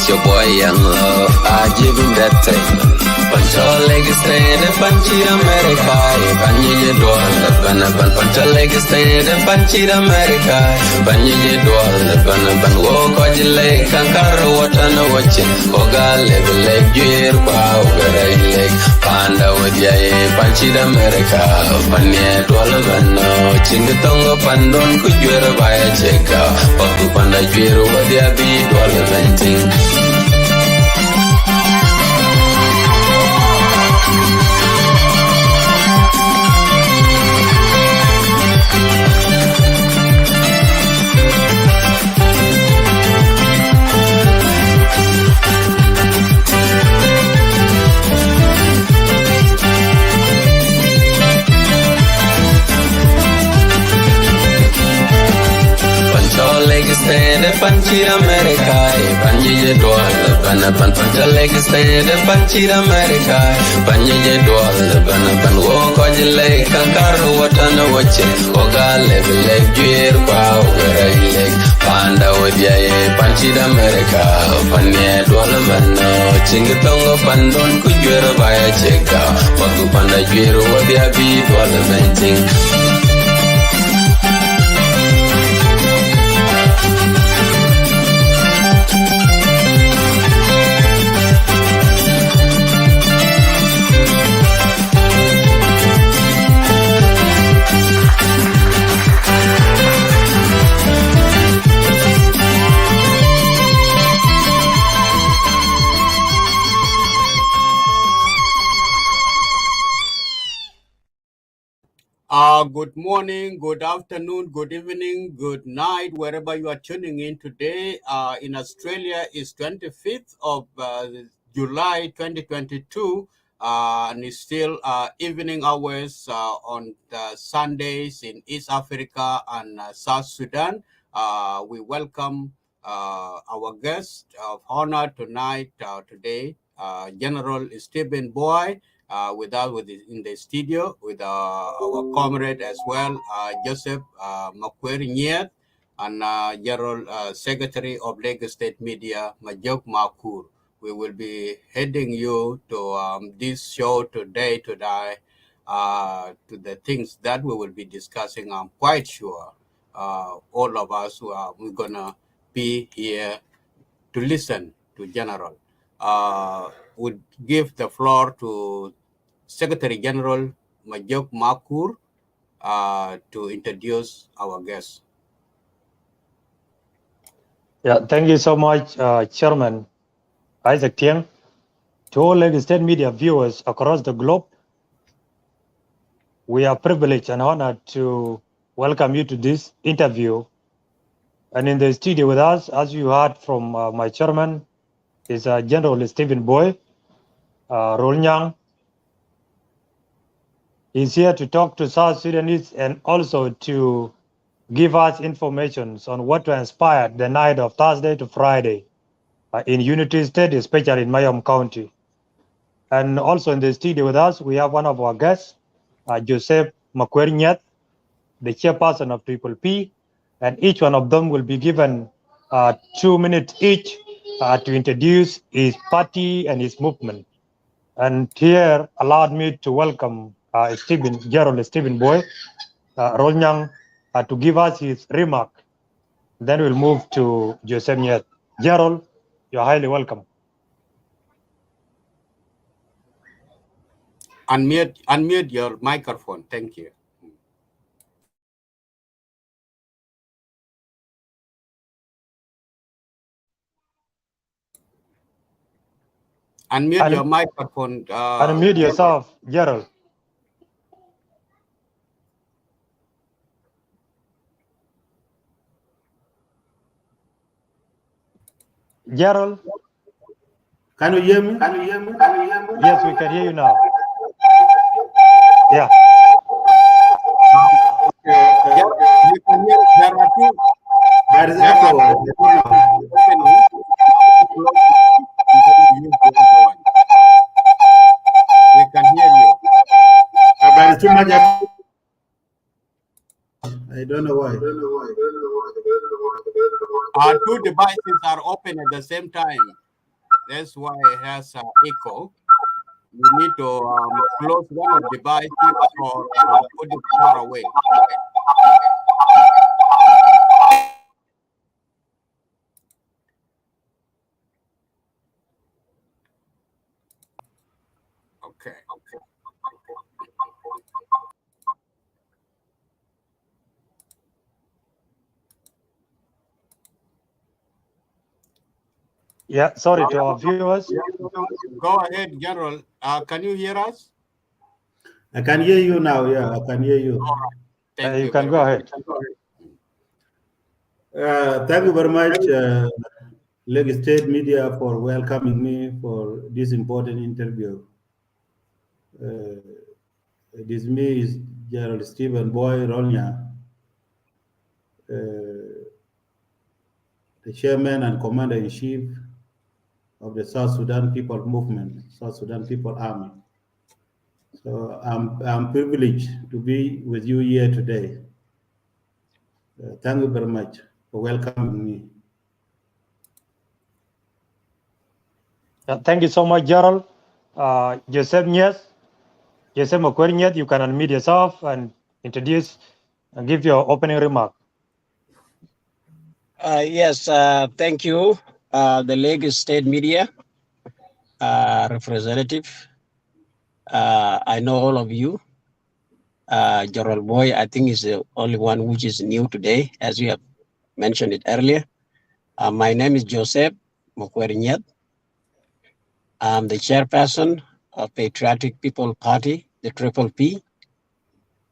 your boy young love, I give him that thing. Pancho leg stand and punchy America. Banyi ban pancho leg stand and punchy America. Banyi ban walk on your leg and carry water no watching. Oga leg gear power leg. Panda with ya punchy America. Panya ban no chingatongo pandon kujura by a check out. Papu panda jiro what ya be $20. Stand up Panchi America, Panji Dwal, Pancha leg stand up Panchi America, Panji Dwal, walk on your leg, Kankaru, what on the watching, Oga leg, gear, power, leg, Panda with ya, Panchi America, Panya Dwalaman, Chingatongo Pandon, could you buy a check out, Paku Panda Giro, what ya be, Dwalaman. Good morning, good afternoon, good evening, good night, wherever you are tuning in today. In Australia, is 25th of July 2022, and it's still evening hours on Sundays in East Africa and South Sudan. We welcome our guest of honor tonight, today, General Stephen Buay. With us in the studio with our comrade as well, Joseph Buay Rolnyang, and General Secretary of Lagos State Media, Majok Makur. We will be heading you to this show today to the things that we will be discussing. I'm quite sure all of us we're gonna be here to listen to General. Would give the floor to Secretary General Majok Makur to introduce our guest. Yeah, thank you so much, Chairman Isaac Tieng. To all Lagos State media viewers across the globe, we are privileged and honored to welcome you to this interview. And in the studio with us, as you heard from my chairman, is General Stephen Buay Rolnyang. He's here to talk to South Sudanese and also to give us information on what transpired the night of Thursday to Friday in Unity State, especially in Mayom County. And also in the studio with us, we have one of our guests, Joseph Buay Rolnyang, the chairperson of Triple P, and each one of them will be given 2 minutes each to introduce his party and his movement. And here allowed me to welcome General Stephen Buay Rolnyang to give us his remark. Then we'll move to Joseph Nyet. Gerald, you're highly welcome. Unmute your microphone. Thank you. Unmute your microphone. Unmute yourself, Gerald. Gerald? Can you hear me? Yes, we can hear you now. Yeah. You can hear there are two. There is echo. We can hear you. There is too much echo. I don't know why. Our two devices are open at the same time. That's why it has echo. You need to close one of the devices or put it far away. Okay. Yeah, sorry to our viewers. Go ahead, General. Can you hear us? I can hear you now. Yeah, I can hear you. Thank You you can very go much. ahead. Thank you very much, Lagos State Media, for welcoming me for this important interview. This me is General Stephen Buay Rolnyang, the Chairman and Commander-in-Chief of the South Sudan People Movement, South Sudan People Army. So I'm privileged to be with you here today. Thank you very much for welcoming me. Thank you so much, Gerald. Joseph Nyes, Joseph Mokwerinyet, you can unmute yourself and introduce and give your opening remark. Yes, thank you, the Lagos State Media representative. I know all of you. Gerald Boy, I think, is the only one which is new today, as you have mentioned it earlier. My name is Joseph Mokwerinyet. I'm the chairperson of Patriotic People Party, the Triple P,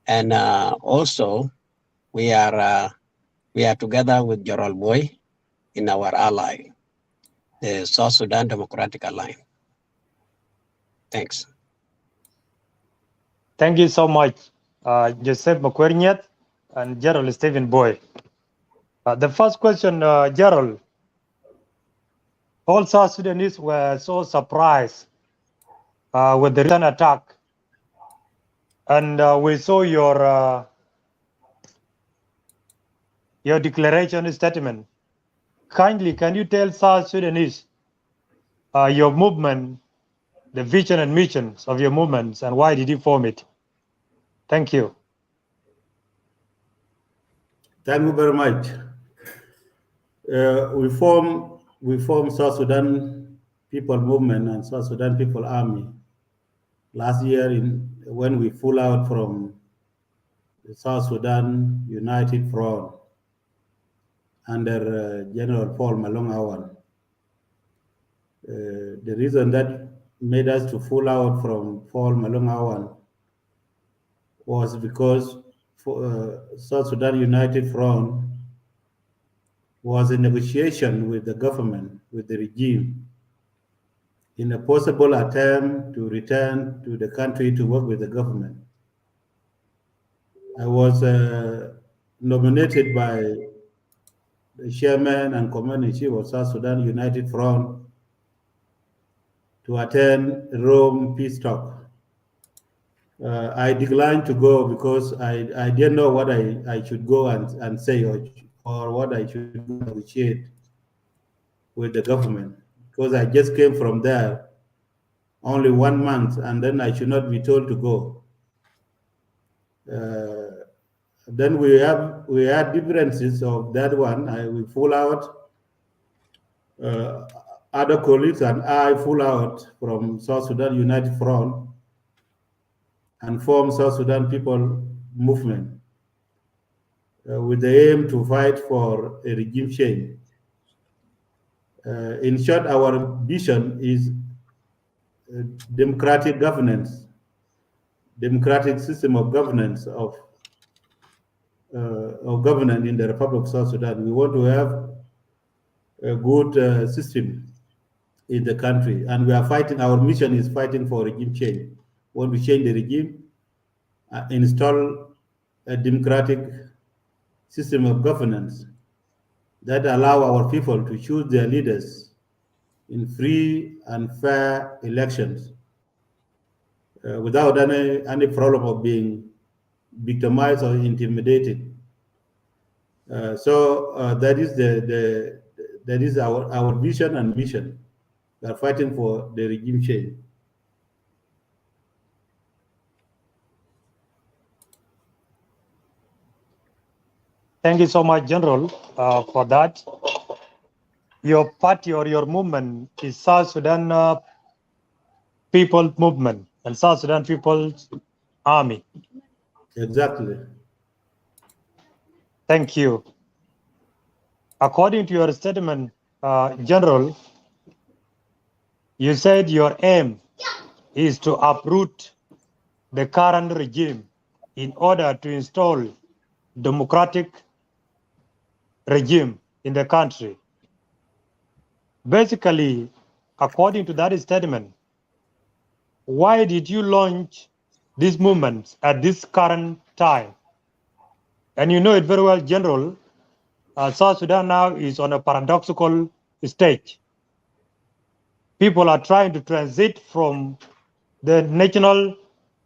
and also we are together with Gerald Boy in our ally, the South Sudan Democratic Alliance. Thanks. Thank you so much, Joseph Mokwerinyet and Gerald Stephen Boy. The first question, Gerald, all South Sudanese were so surprised with the recent attack, and we saw your declaration statement. Kindly, can you tell South Sudanese your movement, the vision and missions of your movements, and why did you form it? Thank you. Thank you very much. We formed South Sudan People Movement and South Sudan People Army last year when we pulled out from the South Sudan United Front under General Paul Malong Awan. The reason that made us to pull out from Paul Malong Awan was because South Sudan United Front was in negotiation with the government, with the regime, in a possible attempt to return to the country to work with the government. I was nominated by the chairman and commander-in-chief of South Sudan United Front to attend Rome peace talk. I declined to go because I didn't know what I should go and say or what I should negotiate with the government, because I just came from there only 1 month and then I should not be told to go. Then we had differences of that one. We pull out. Other colleagues and I pull out from South Sudan United Front and form South Sudan People Movement with the aim to fight for a regime change. In short, our vision is democratic governance, democratic system of governance of governance in the Republic of South Sudan. We want to have a good system in the country, and we are fighting. Our mission is fighting for regime change. We want to change the regime, install a democratic system of governance that allow our people to choose their leaders in free and fair elections without any problem of being victimized or intimidated. So that is our vision and mission. They are fighting for the regime change. Thank you so much, General, for that. Your party or your movement is South Sudan People Movement and South Sudan People's Army. Exactly. Thank you. According to your statement, General, you said your aim is to uproot the current regime in order to install democratic regime in the country. Basically, according to that statement, why did you launch this movement at this current time? And you know it very well, General, South Sudan now is on a paradoxical stage. People are trying to transit from the national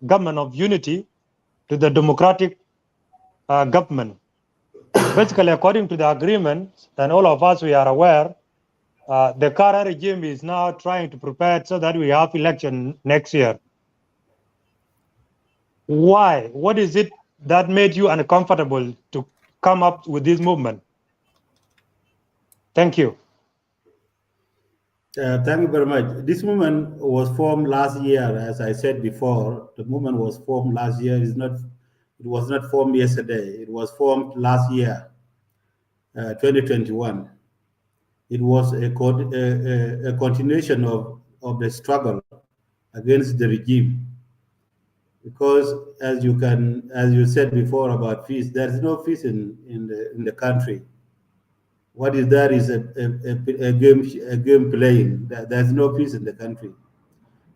government of unity to the democratic government. Basically, according to the agreement, and all of us, we are aware, the current regime is now trying to prepare so that we have election next year. Why? What is it that made you uncomfortable to come up with this movement? Thank you. Thank you very much. This movement was formed last year, as I said before. The movement was formed last year. It was not formed yesterday. It was formed last year, 2021. It was a continuation of the struggle against the regime. Because as you said before about peace, there is no peace in the country. What is there is a game playing. There's no peace in the country.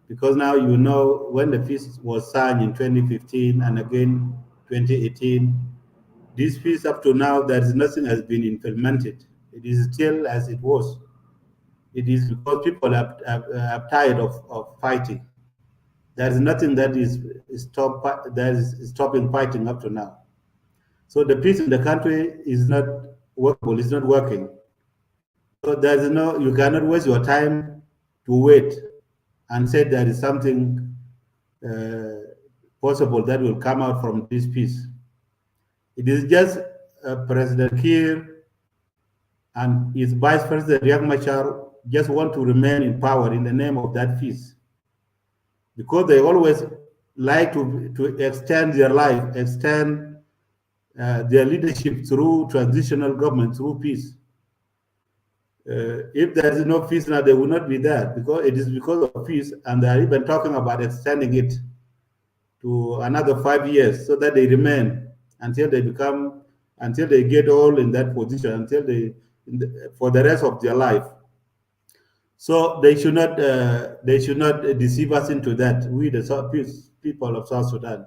Because now you know when the peace was signed in 2015 and again 2018, this peace up to now, there is nothing has been implemented. It is still as it was. It is because people are tired of fighting. There is nothing that is stopping fighting up to now. So the peace in the country is not workable. It's not working. So you cannot waste your time to wait and say there is something possible that will come out from this peace. It is just President Kiir and his Vice President Riek Machar just want to remain in power in the name of that peace, because they always like to extend their life, extend their leadership through transitional government, through peace. If there is no peace now, they will not be there, because it is because of peace, and they are even talking about extending it to another 5 years so that they remain until they get all in that position, for the rest of their life. So they should not deceive us into that. We, the people of South Sudan,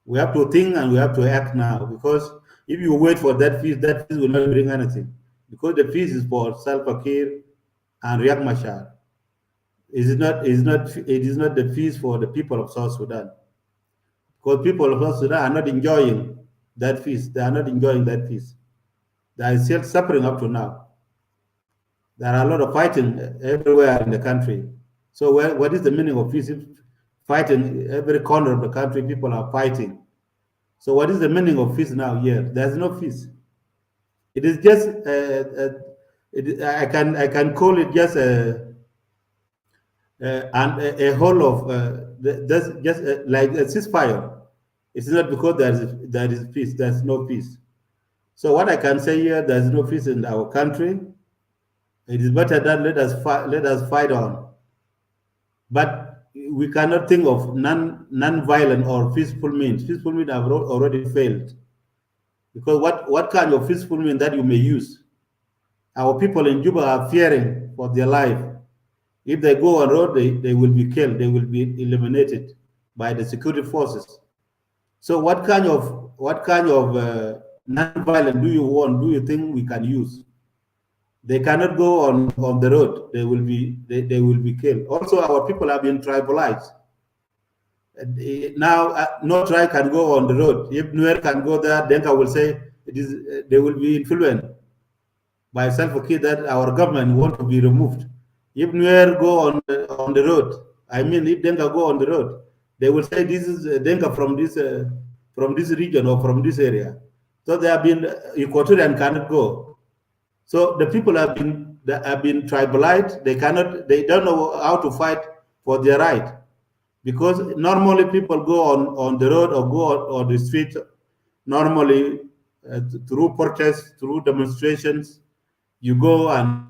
we have to think and we have to act now, because if you wait for that peace will not bring anything, because the peace is for Salva Kiir and Riek Machar. It is not the peace for the people of South Sudan, because people of South Sudan are not enjoying that peace. They are not enjoying that peace. They are still suffering up to now. There are a lot of fighting everywhere in the country. So what is the meaning of peace? If fighting every corner of the country, people are fighting. So what is the meaning of peace now here? There's no peace. It is just I can call it just a whole of like a ceasefire. It's not because there is peace. There's no peace. So what I can say here, there's no peace in our country. It is better that let us fight on. But we cannot think of non-violent or peaceful means. Peaceful means have already failed. Because what kind of peaceful means that you may use? Our people in Juba are fearing for their life. If they go on road, they will be killed. They will be eliminated by the security forces. So what kind of non-violent do you think we can use? They cannot go on the road. They will be killed. Also, our people have been tribalized. Now, no tribe can go on the road. If Nuer can go there, then I will say they will be influenced by Salva Kiir that our government want to be removed. If Nuer go on the road, I mean, if Denga go on the road, they will say this is Denga from this region or from this area. So they have been Equatorian cannot go. So the people have been tribalized. They don't know how to fight for their right, because normally people go on the road or go on the street normally through protests, through demonstrations. You go and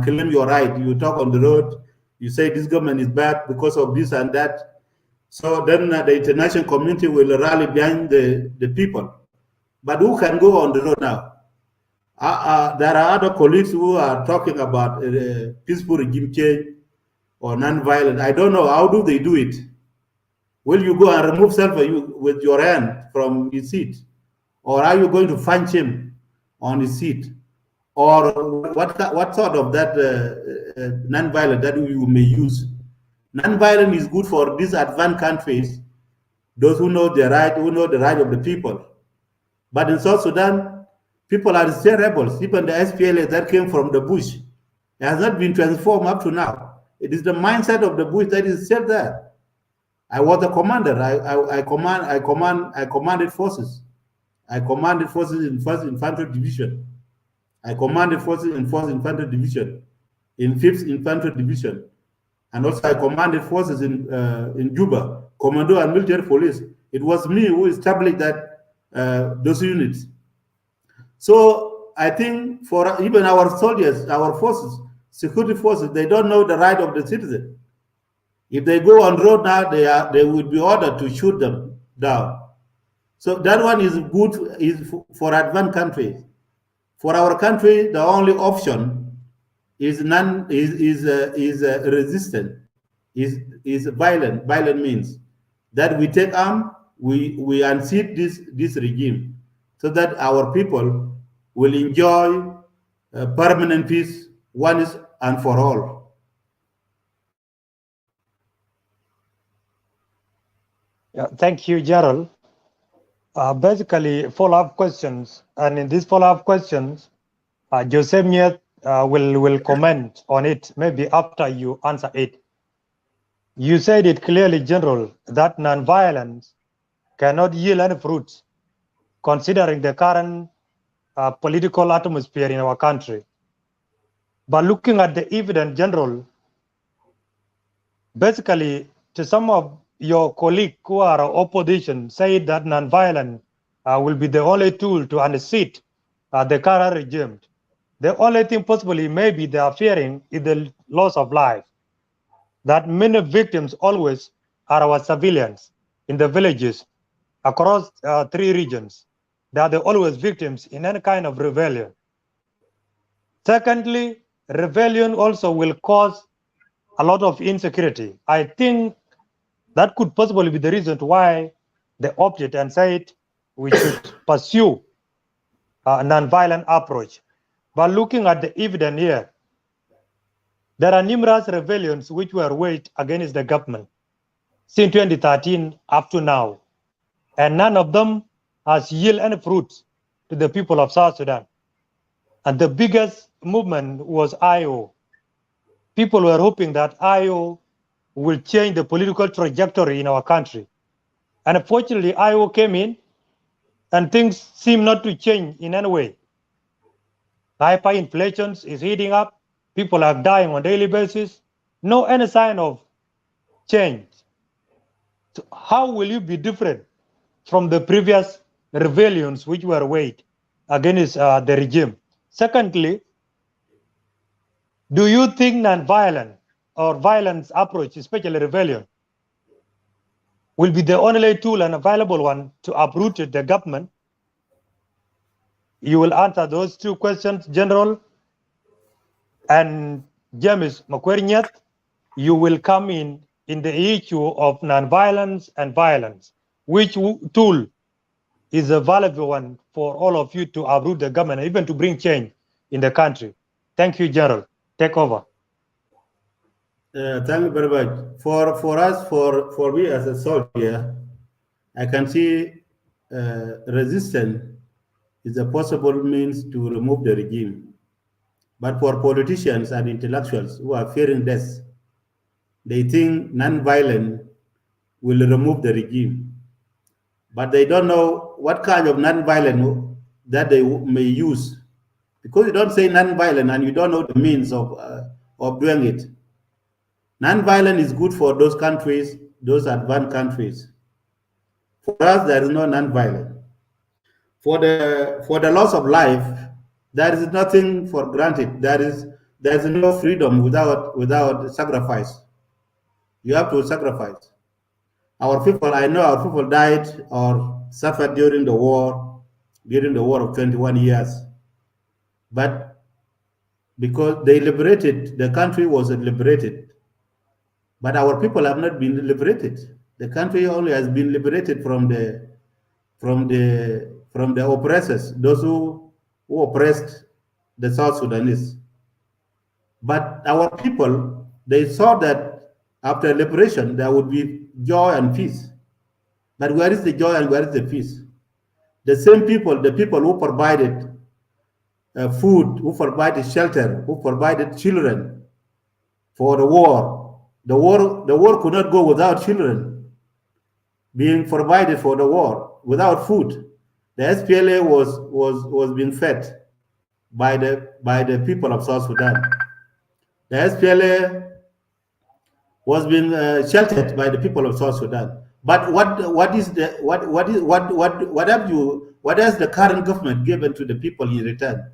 claim your right. You talk on the road. You say this government is bad because of this and that. So then the international community will rally behind the people. But who can go on the road now? There are other colleagues who are talking about peaceful regime change or non-violent. I don't know, how do they do it? Will you go and remove Salva with your hand from his seat? Or are you going to punch him on his seat? Or what sort of that non-violent that you may use? Non-violent is good for these advanced countries, those who know their right, who know the right of the people. But in South Sudan, people are still rebels. Even the SPLA that came from the bush has not been transformed up to now. It is the mindset of the bush that is still there. I was a commander. I commanded forces. I commanded forces in 1st Infantry Division. I commanded forces in 4th Infantry Division, in 5th Infantry Division, and also I commanded forces in Juba, Commando and Military Police. It was me who established that those units. So I think for even our soldiers, our forces, security forces, they don't know the right of the citizen. If they go on road now, they would be ordered to shoot them down. So that one is good for advanced countries. For our country, the only option is resistant, is violent. Violent means that we take arm, we unseat this regime, so that our people will enjoy permanent peace once and for all. Yeah, thank you, Gerald. Basically, follow-up questions, and in these follow-up questions, Joseph Nyet will comment on it maybe after you answer it. You said it clearly, General, that non-violence cannot yield any fruits, considering the current political atmosphere in our country. But looking at the evidence, General, basically, to some of your colleagues who are opposition say that non-violence will be the only tool to unseat the current regime. The only thing possibly maybe they are fearing is the loss of life. That many victims always are our civilians in the villages across 3 regions. They are always victims in any kind of rebellion. Secondly, rebellion also will cause a lot of insecurity. I think that could possibly be the reason why they opted and said we should pursue a non-violent approach. But looking at the evidence here, there are numerous rebellions which were waged against the government since 2013 up to now, and none of them has yielded any fruits to the people of South Sudan. And the biggest movement was IO. People were hoping that IO will change the political trajectory in our country. And unfortunately, IO came in and things seem not to change in any way. Hyperinflation is heating up. People are dying on a daily basis. No any sign of change. So how will you be different from the previous rebellions which were waged against the regime? Secondly, do you think non-violent or violence approach, especially rebellion, will be the only tool and available one to uproot the government? You will answer those 2 questions, General. And James Makwernyat, you will come in the issue of non-violence and violence. Which tool is a valuable one for all of you to uproot the government, even to bring change in the country? Thank you, General. Take over. Thank you very much. For me as a soldier, I can see resistance is a possible means to remove the regime. But for politicians and intellectuals who are fearing death, they think non-violence will remove the regime. But they don't know what kind of non-violence that they may use. Because you don't say non-violent and you don't know the means of doing it. Non-violent is good for those countries, those advanced countries. For us, there is no non-violent. For the loss of life, there is nothing for granted. There is no freedom without sacrifice. You have to sacrifice. Our people, I know our people died or suffered during the war of 21 years. But because they liberated, the country was liberated. But our people have not been liberated. The country only has been liberated from the oppressors, those who oppressed the South Sudanese. But our people, they saw that after liberation there would be joy and peace. But where is the joy and where is the peace? The same people, the people who provided food, who provided shelter, who provided children for the war could not go without children being provided for the war, without food. The SPLA was being fed by the people of South Sudan. The SPLA was being sheltered by the people of South Sudan. But what has the current government given to the people in return?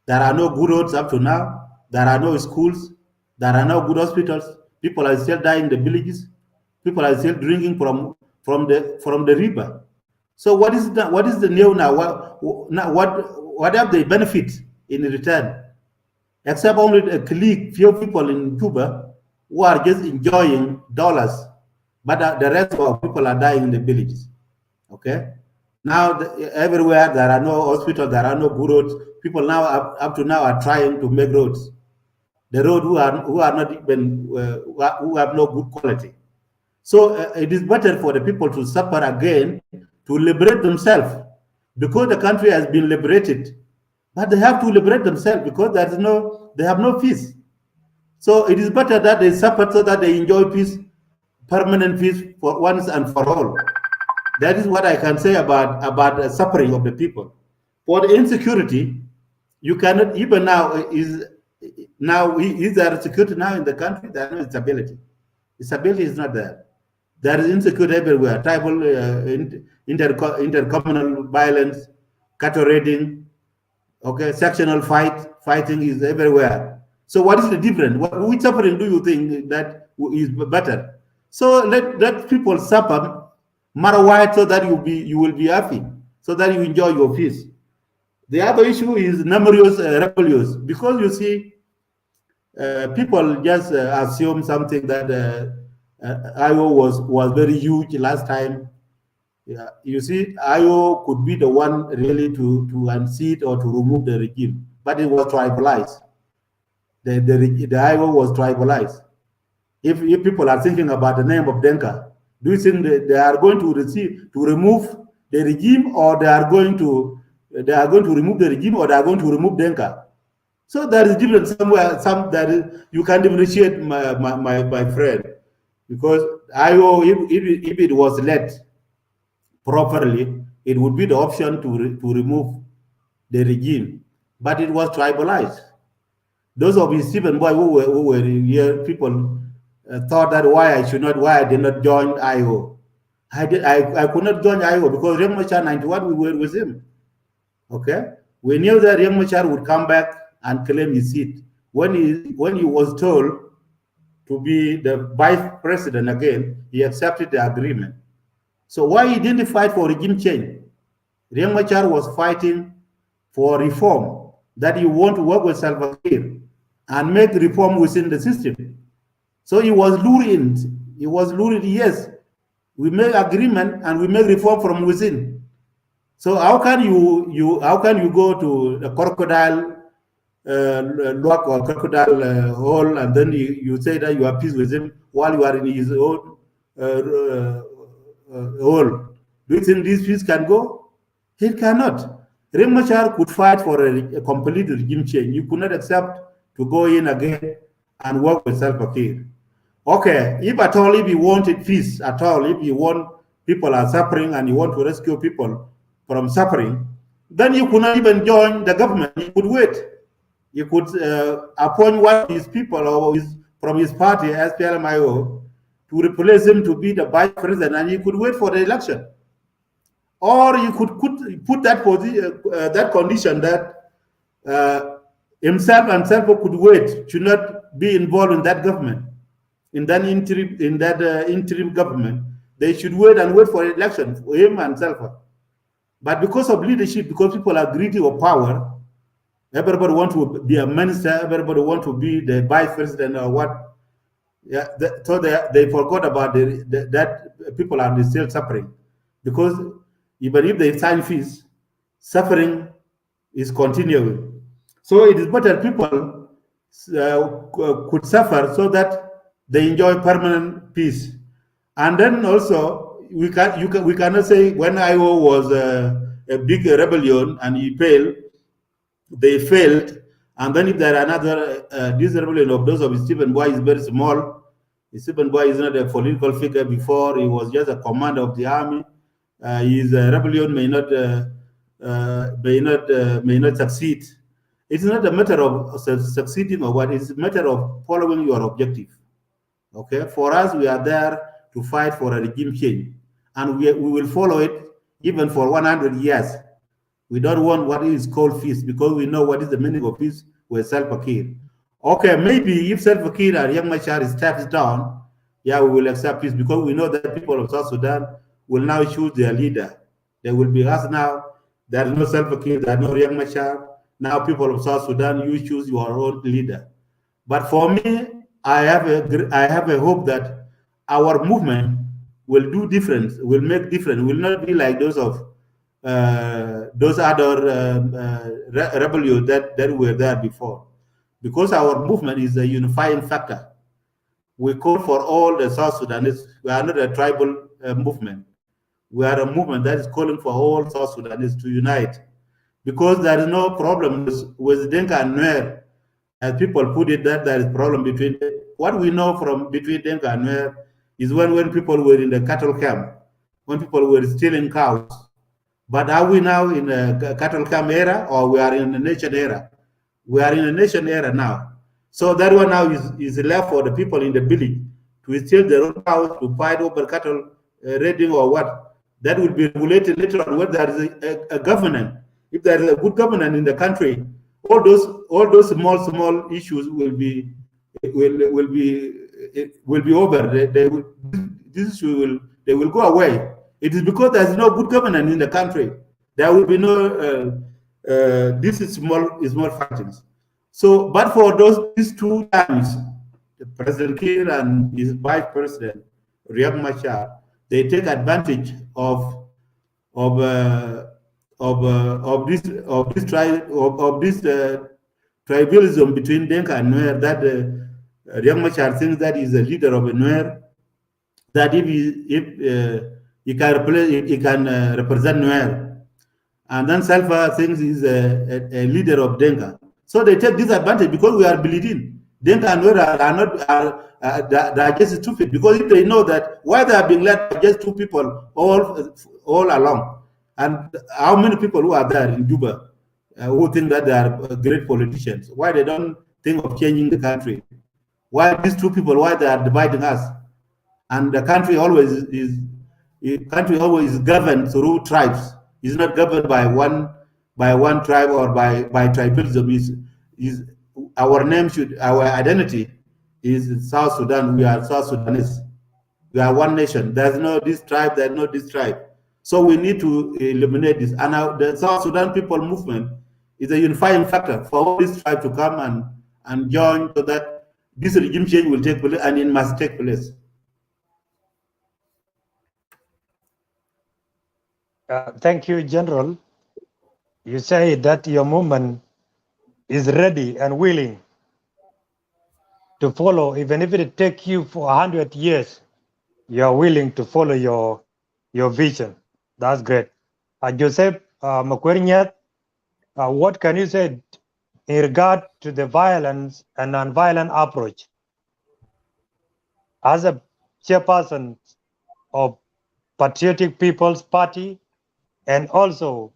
There are no good roads up to now. There are no schools. There are no good hospitals. People are still dying in the villages. People are still drinking from the river. So what is the new now? What have they benefit in return? Except only a few people in Cuba who are just enjoying dollars, but the rest of people are dying in the villages. Okay. Now everywhere there are no hospitals, there are no good roads. People now up to now are trying to make roads. The road who are not even who have no good quality. So it is better for the people to suffer again to liberate themselves, because the country has been liberated, but they have to liberate themselves because they have no peace. So it is better that they suffer so that they enjoy peace, permanent peace for once and for all. That is what I can say about the suffering of the people. For the insecurity, you cannot even now is there security now in the country? There is no stability. Stability is not there. There is insecurity everywhere. Tribal, intercommunal violence, cattle raiding, okay, sectional fighting is everywhere. So what is the difference? Which suffering do you think that is better? So let people suffer, matter what, so that you will be happy, so that you enjoy your peace. The other issue is numerous rebellions, because you see, people just assume something that IO was very huge last time. Yeah, you see, IO could be the one really to unseat or to remove the regime, but it was tribalized. The IO was tribalized. If people are thinking about the name of Denka, do you think they are going to remove the regime, or they are going to remove the regime, or they are going to remove Denka? So there is difference somewhere. You can't differentiate, my friend, because IO, if it was led properly, it would be the option to remove the regime, but it was tribalized. Those of Stephen Boy who were here, people thought that why I did not join IO. I could not join IO because Riek Machar 91, we were with him. Okay, we knew that Riek Machar would come back and claim his seat. When he was told to be the vice president again, he accepted the agreement. So why he didn't fight for regime change? Riek Machar was fighting for reform, that he want to work with Salva Kiir and make reform within the system. So he was lured in. He was lured, yes, we make agreement and we make reform from within. So how can you go to the crocodile lock or crocodile hole, and then you say that you are peace with him while you are in his own hole? Do you think this peace can go? It cannot. Riek Machar could fight for a complete regime change. You could not accept to go in again and work with Salva Kiir. Okay, if at all, if you wanted peace at all, if you want people are suffering and you want to rescue people from suffering, then you could not even join the government. You could wait. You could appoint one of his people or from his party, SPLMIO, to replace him to be the vice president, and you could wait for the election. Or you could put that that condition that himself and Selpa could wait, should not be involved in that government, in that interim government. They should wait for election for him and Selpa. But because of leadership, because people are greedy of power, everybody want to be a minister, everybody want to be the vice president or what. Yeah, so they forgot about that people are still suffering, because even if they sign fees, suffering is continuing. So it is better people could suffer so that they enjoy permanent peace. And then also we cannot say when IO was a big rebellion and they failed, and then if there are another this rebellion of those of Stephen Buay is very small. Stephen Buay is not a political figure before; he was just a commander of the army. His rebellion may not succeed. It's not a matter of succeeding or what; it's a matter of following your objective. Okay, for us, we are there to fight for a regime change, and we will follow it even for 100 years. We don't want what is called peace, because we know what is the meaning of peace with Salva Kiir. Okay, maybe if Salva Kiir and Riek Machar steps down, yeah, we will accept peace, because we know that people of South Sudan will now choose their leader. They will be asked now, there is no Salva Kiir, there is no Riek Machar. Now people of South Sudan, you choose your own leader. But for me, I have a hope that our movement will do different, will make different, will not be like those of those other rebellions that were there before, because our movement is a unifying factor. We call for all the South Sudanese. We are not a tribal movement. We are a movement that is calling for all South Sudanese to unite, because there is no problem with Denka and Nuer, as people put it, that there is problem between. What we know from between Denka and Nuer is when people were in the cattle camp, when people were stealing cows. But are we now in a cattle camp era, or we are in a nation era? We are in a nation era now. So that one now is left for the people in the village to steal their own cows, to fight over cattle raiding or what. That will be regulated later on when there is a governance. If there is a good governance in the country, all those small issues will be over. They will go away. It is because there is no good governance in the country. There will be no this is small factions. So, but for these 2 times, the President Kiir and his vice president Riek Machar, they take advantage of this tribalism between Denka and Nuer, that Riek Machar thinks that he's a leader of a Nuer, that if he can represent Nuer, and then Salva thinks he's a leader of Denka. So they take this advantage because we are bleeding. Denka and Nuer they are just stupid, because if they know that why they are being led by just 2 people all along, and how many people who are there in Juba who think that they are great politicians, why they don't think of changing the country? Why these 2 people, why they are dividing us? And the country always is governed through tribes. It's not governed by one tribe or by tribalism. Is our identity is South Sudan. We are South Sudanese. We are one nation. There's no this tribe, there's no this tribe. So we need to eliminate this. And now the South Sudan people movement is a unifying factor for all these tribes to come and join, so that this regime change will take place, and it must take place. Thank you, General. You say that your movement is ready and willing to follow, even if it takes you for 100 years, you are willing to follow your vision. That's great. Joseph Makwerinyat, What can you say in regard to the violence and non-violent approach as a chairperson of Patriotic People's Party and also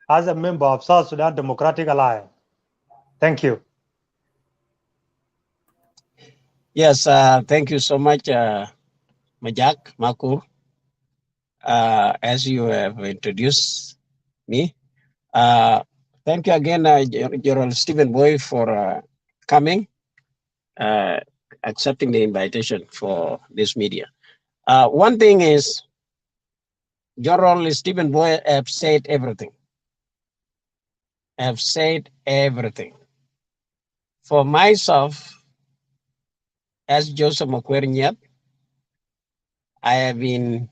as a member of South Sudan Democratic Alliance? Thank you. Yes, thank you so much, Majak Makur. As you have introduced me, thank you again, General Stephen Boy, for coming, accepting the invitation for this media. One thing is, General Stephen Boy have said everything. Have said everything. For myself, as Joseph Mokwerinyet, I have been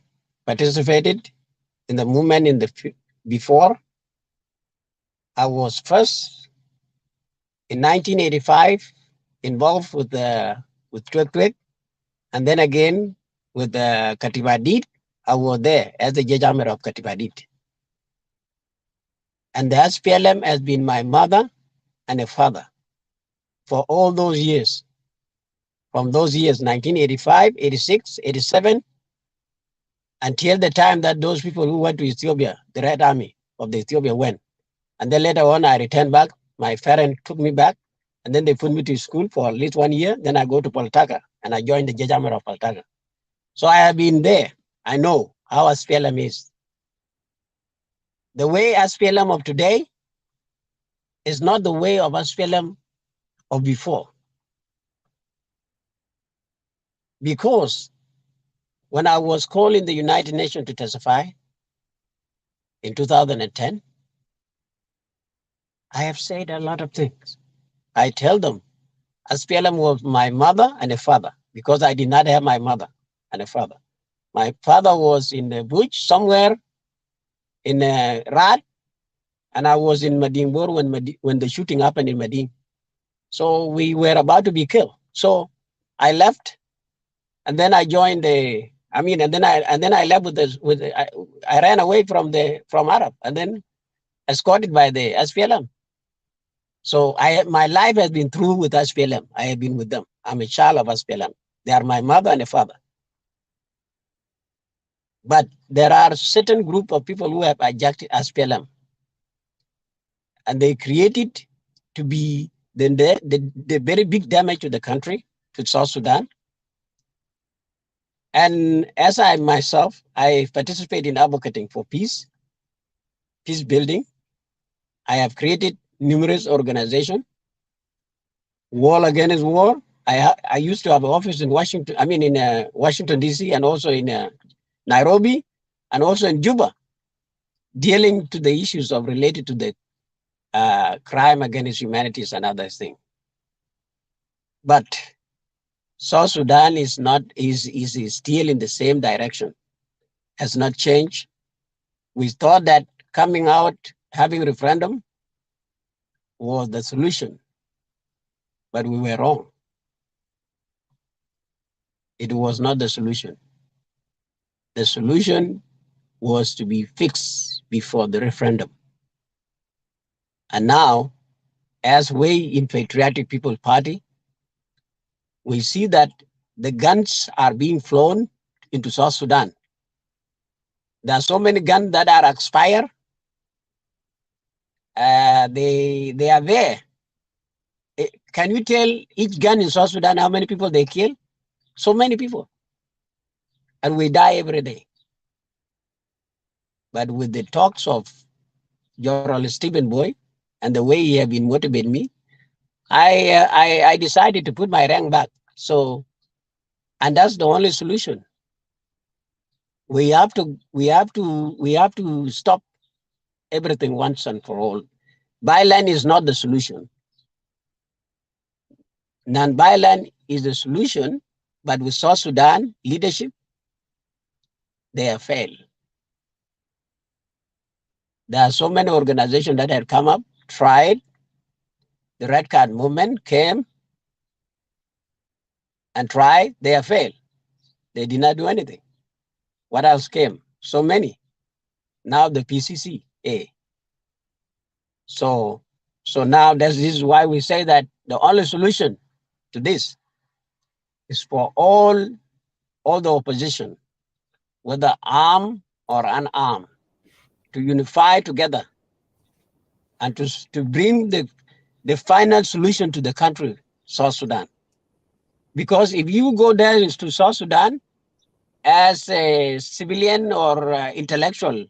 participated in the movement in the before. I was first in 1985 involved with Twek, and then again with the Katibadit. I was there as the Judge Amir of Katibadit. And the SPLM has been my mother and a father for all those years. From those years, 1985, 86, 87, until the time that those people who went to Ethiopia, the Red Army of the Ethiopia went. And then later on, I returned back. My parents took me back, and then they put me to school for at least 1 year. Then I go to Poltaka, and I joined the Judge Army of Poltaka. So I have been there. I know how SPLM is. The way SPLM of today is not the way of SPLM of before. Because when I was called in the United Nations to testify in 2010, I have said a lot of things. I tell them SPLM was my mother and a father because I did not have my mother and a father. My father was in the bush somewhere in Rad, and I was in Madingbor when the shooting happened in Madin. So we were about to be killed. So I left, and then I joined and then I left I ran away from Arab, and then escorted by the SPLM. So my life has been through with SPLM. I have been with them. I'm a child of SPLM. They are my mother and a father. But there are certain group of people who have hijacked SPLM, and they created to be the very big damage to the country, to South Sudan. And as I myself, I participate in advocating for peace building. I have created numerous organizations. War Against War. I used to have an office in Washington, Washington, D.C., and also in Nairobi, and also in Juba, dealing to the issues related to the crime against humanity and other things. But South Sudan is still in the same direction, has not changed. We thought that coming out, having a referendum was the solution, but we were wrong. It was not the solution. The solution was to be fixed before the referendum. And now, as we in Patriotic People Party, we see that the guns are being flown into South Sudan. There are so many guns that are expired. They are there. Can you tell each gun in South Sudan how many people they kill? So many people. And we die every day. But with the talks of General Stephen Boy and the way he have been motivating me, I decided to put my rank back. So, and that's the only solution. We have to stop everything once and for all. Violence is not the solution. Non-violence is the solution, but with South Sudan leadership, they have failed. There are so many organizations that have come up, tried. The Red Card movement came and tried, they have failed. They did not do anything. What else came? So many. Now the PCCA. So now this is why we say that the only solution to this is for all the opposition, whether armed or unarmed, to unify together and to bring the final solution to the country, South Sudan. Because if you go there to South Sudan as a civilian or intellectual,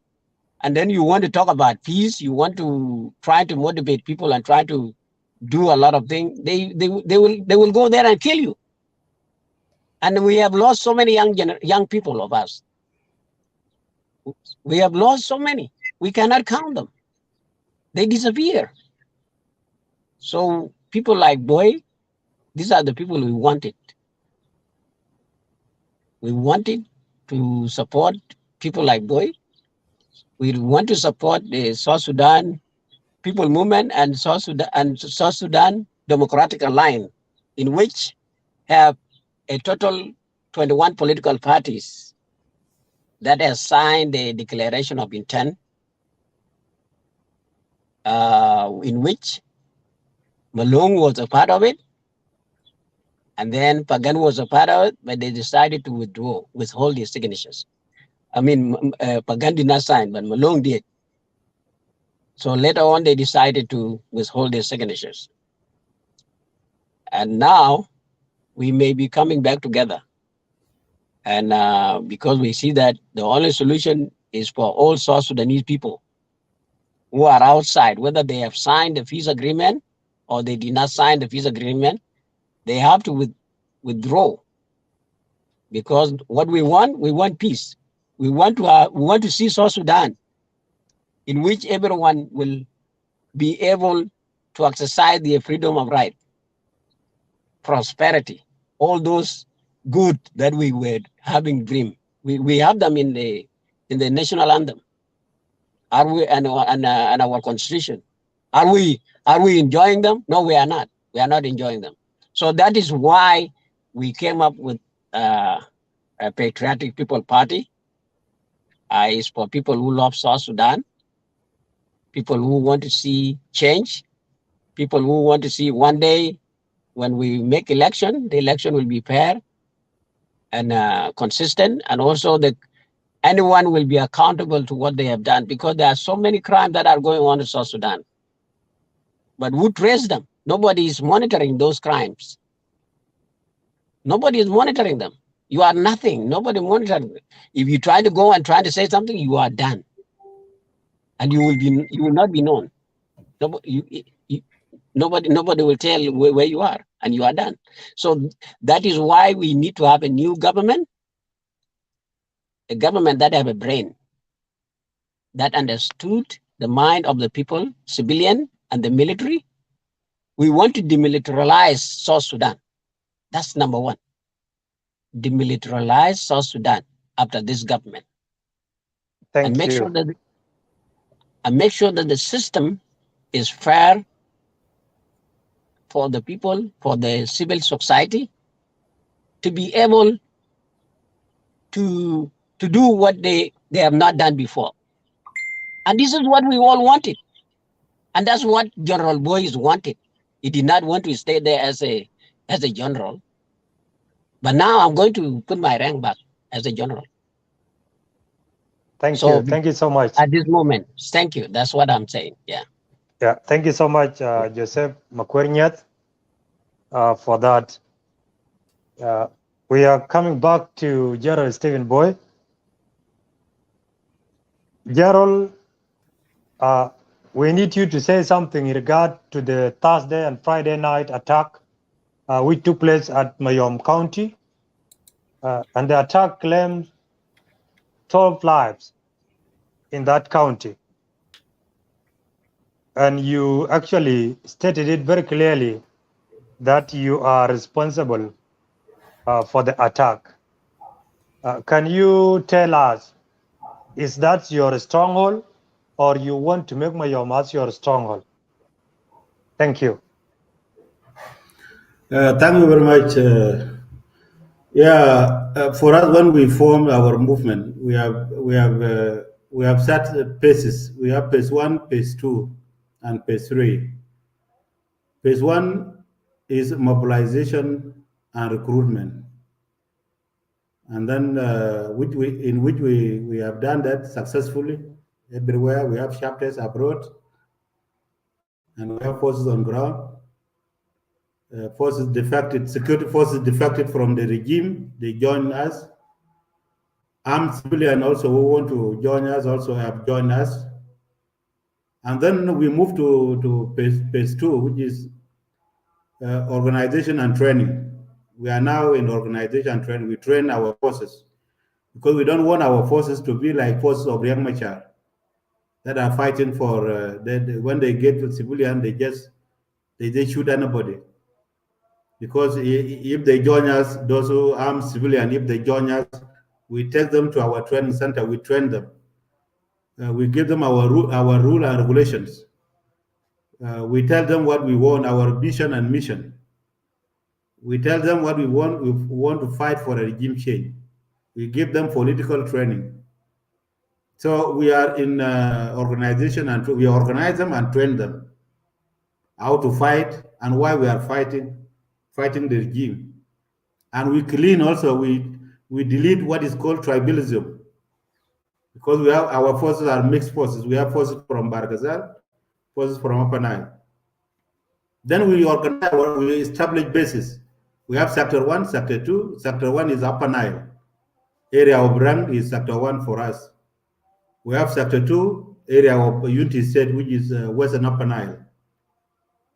and then you want to talk about peace, you want to try to motivate people and try to do a lot of things, they will go there and kill you. And we have lost so many young people of us. We have lost so many. We cannot count them. They disappear. So people like Buay, these are the people we wanted. We wanted to support people like Buay. We want to support the South Sudan People Movement and South Sudan Democratic Alliance, in which have a total 21 political parties that have signed the declaration of intent, in which Malung was a part of it, and then Pagan was a part of it, but they decided to withhold their signatures. I mean, Pagan did not sign, but Malung did. So later on, they decided to withhold their signatures. And now we may be coming back together. And because we see that the only solution is for all South Sudanese people who are outside, whether they have signed the peace agreement or they did not sign the peace agreement, they have to withdraw. Because what we want peace. We want to see South Sudan in which everyone will be able to exercise their freedom of right, prosperity, all those good that we were having dream. We have them in the national anthem. Are we and our constitution? Are we enjoying them? No, we are not. We are not enjoying them. So that is why we came up with a Patriotic People Party. It's for people who love South Sudan, people who want to see change, people who want to see one day when we make election, the election will be fair and consistent, and also anyone will be accountable to what they have done, because there are so many crimes that are going on in South Sudan. But who trace them? Nobody is monitoring those crimes. Nobody is monitoring them. You are nothing. Nobody monitoring them. If you try to go and try to say something, you are done, and you will not be known. Nobody will tell where you are, and you are done. So that is why we need to have a new government, a government that have a brain, that understood the mind of the people, civilian and the military. We want to demilitarize South Sudan. That's number one. Demilitarize South Sudan after this government. Thank make you. Sure that make sure that the system is fair for the people, for the civil society, to be able to do what they have not done before. And this is what we all wanted. And that's what General Buay wanted. He did not want to stay there as a general. But now I'm going to put my rank back as a general. Thank you. Thank you so much. At this moment, thank you. That's what I'm saying. Yeah. Yeah. Thank you so much, Joseph Makwernyat, for that. We are coming back to General Stephen Buay. General, we need you to say something in regard to the Thursday and Friday night attack which took place at Mayom County. And the attack claimed 12 lives in that county. And you actually stated it very clearly that you are responsible for the attack. Can you tell us, is that your stronghold, or you want to make Mayom as your stronghold? Thank you. Thank you very much. For us, when we formed our movement, we have set paces. We have phase 1, phase 2, and phase 3. Phase 1 is mobilization and recruitment. And then in which we have done that successfully everywhere. We have chapters abroad, and we have forces on ground. Forces defected, security forces defected from the regime, they join us. Armed civilians also who want to join us also have joined us. And then we move to phase 2, which is organization and training. We are now in organization and training. We train our forces because we don't want our forces to be like forces of Riek Machar that are fighting for, when they get to civilian, they just shoot anybody. Because if they join us, those who arm civilian, if they join us, we take them to our training center, we train them. We give them our rule and regulations. We tell them what we want, our vision and mission. We tell them what we want. We want to fight for a regime change. We give them political training. So we are in organization, and we organize them and train them how to fight and why we are fighting the regime. And we clean also, we delete what is called tribalism, because we have our forces are mixed forces. We have forces from Barghazal, forces from Upper Nile. Then we organize, we establish bases. We have Sector 1, Sector 2. Sector 1 is Upper Nile. Area of rank is Sector 1 for us. We have Sector 2, area of Unity State, which is Western Upper Nile.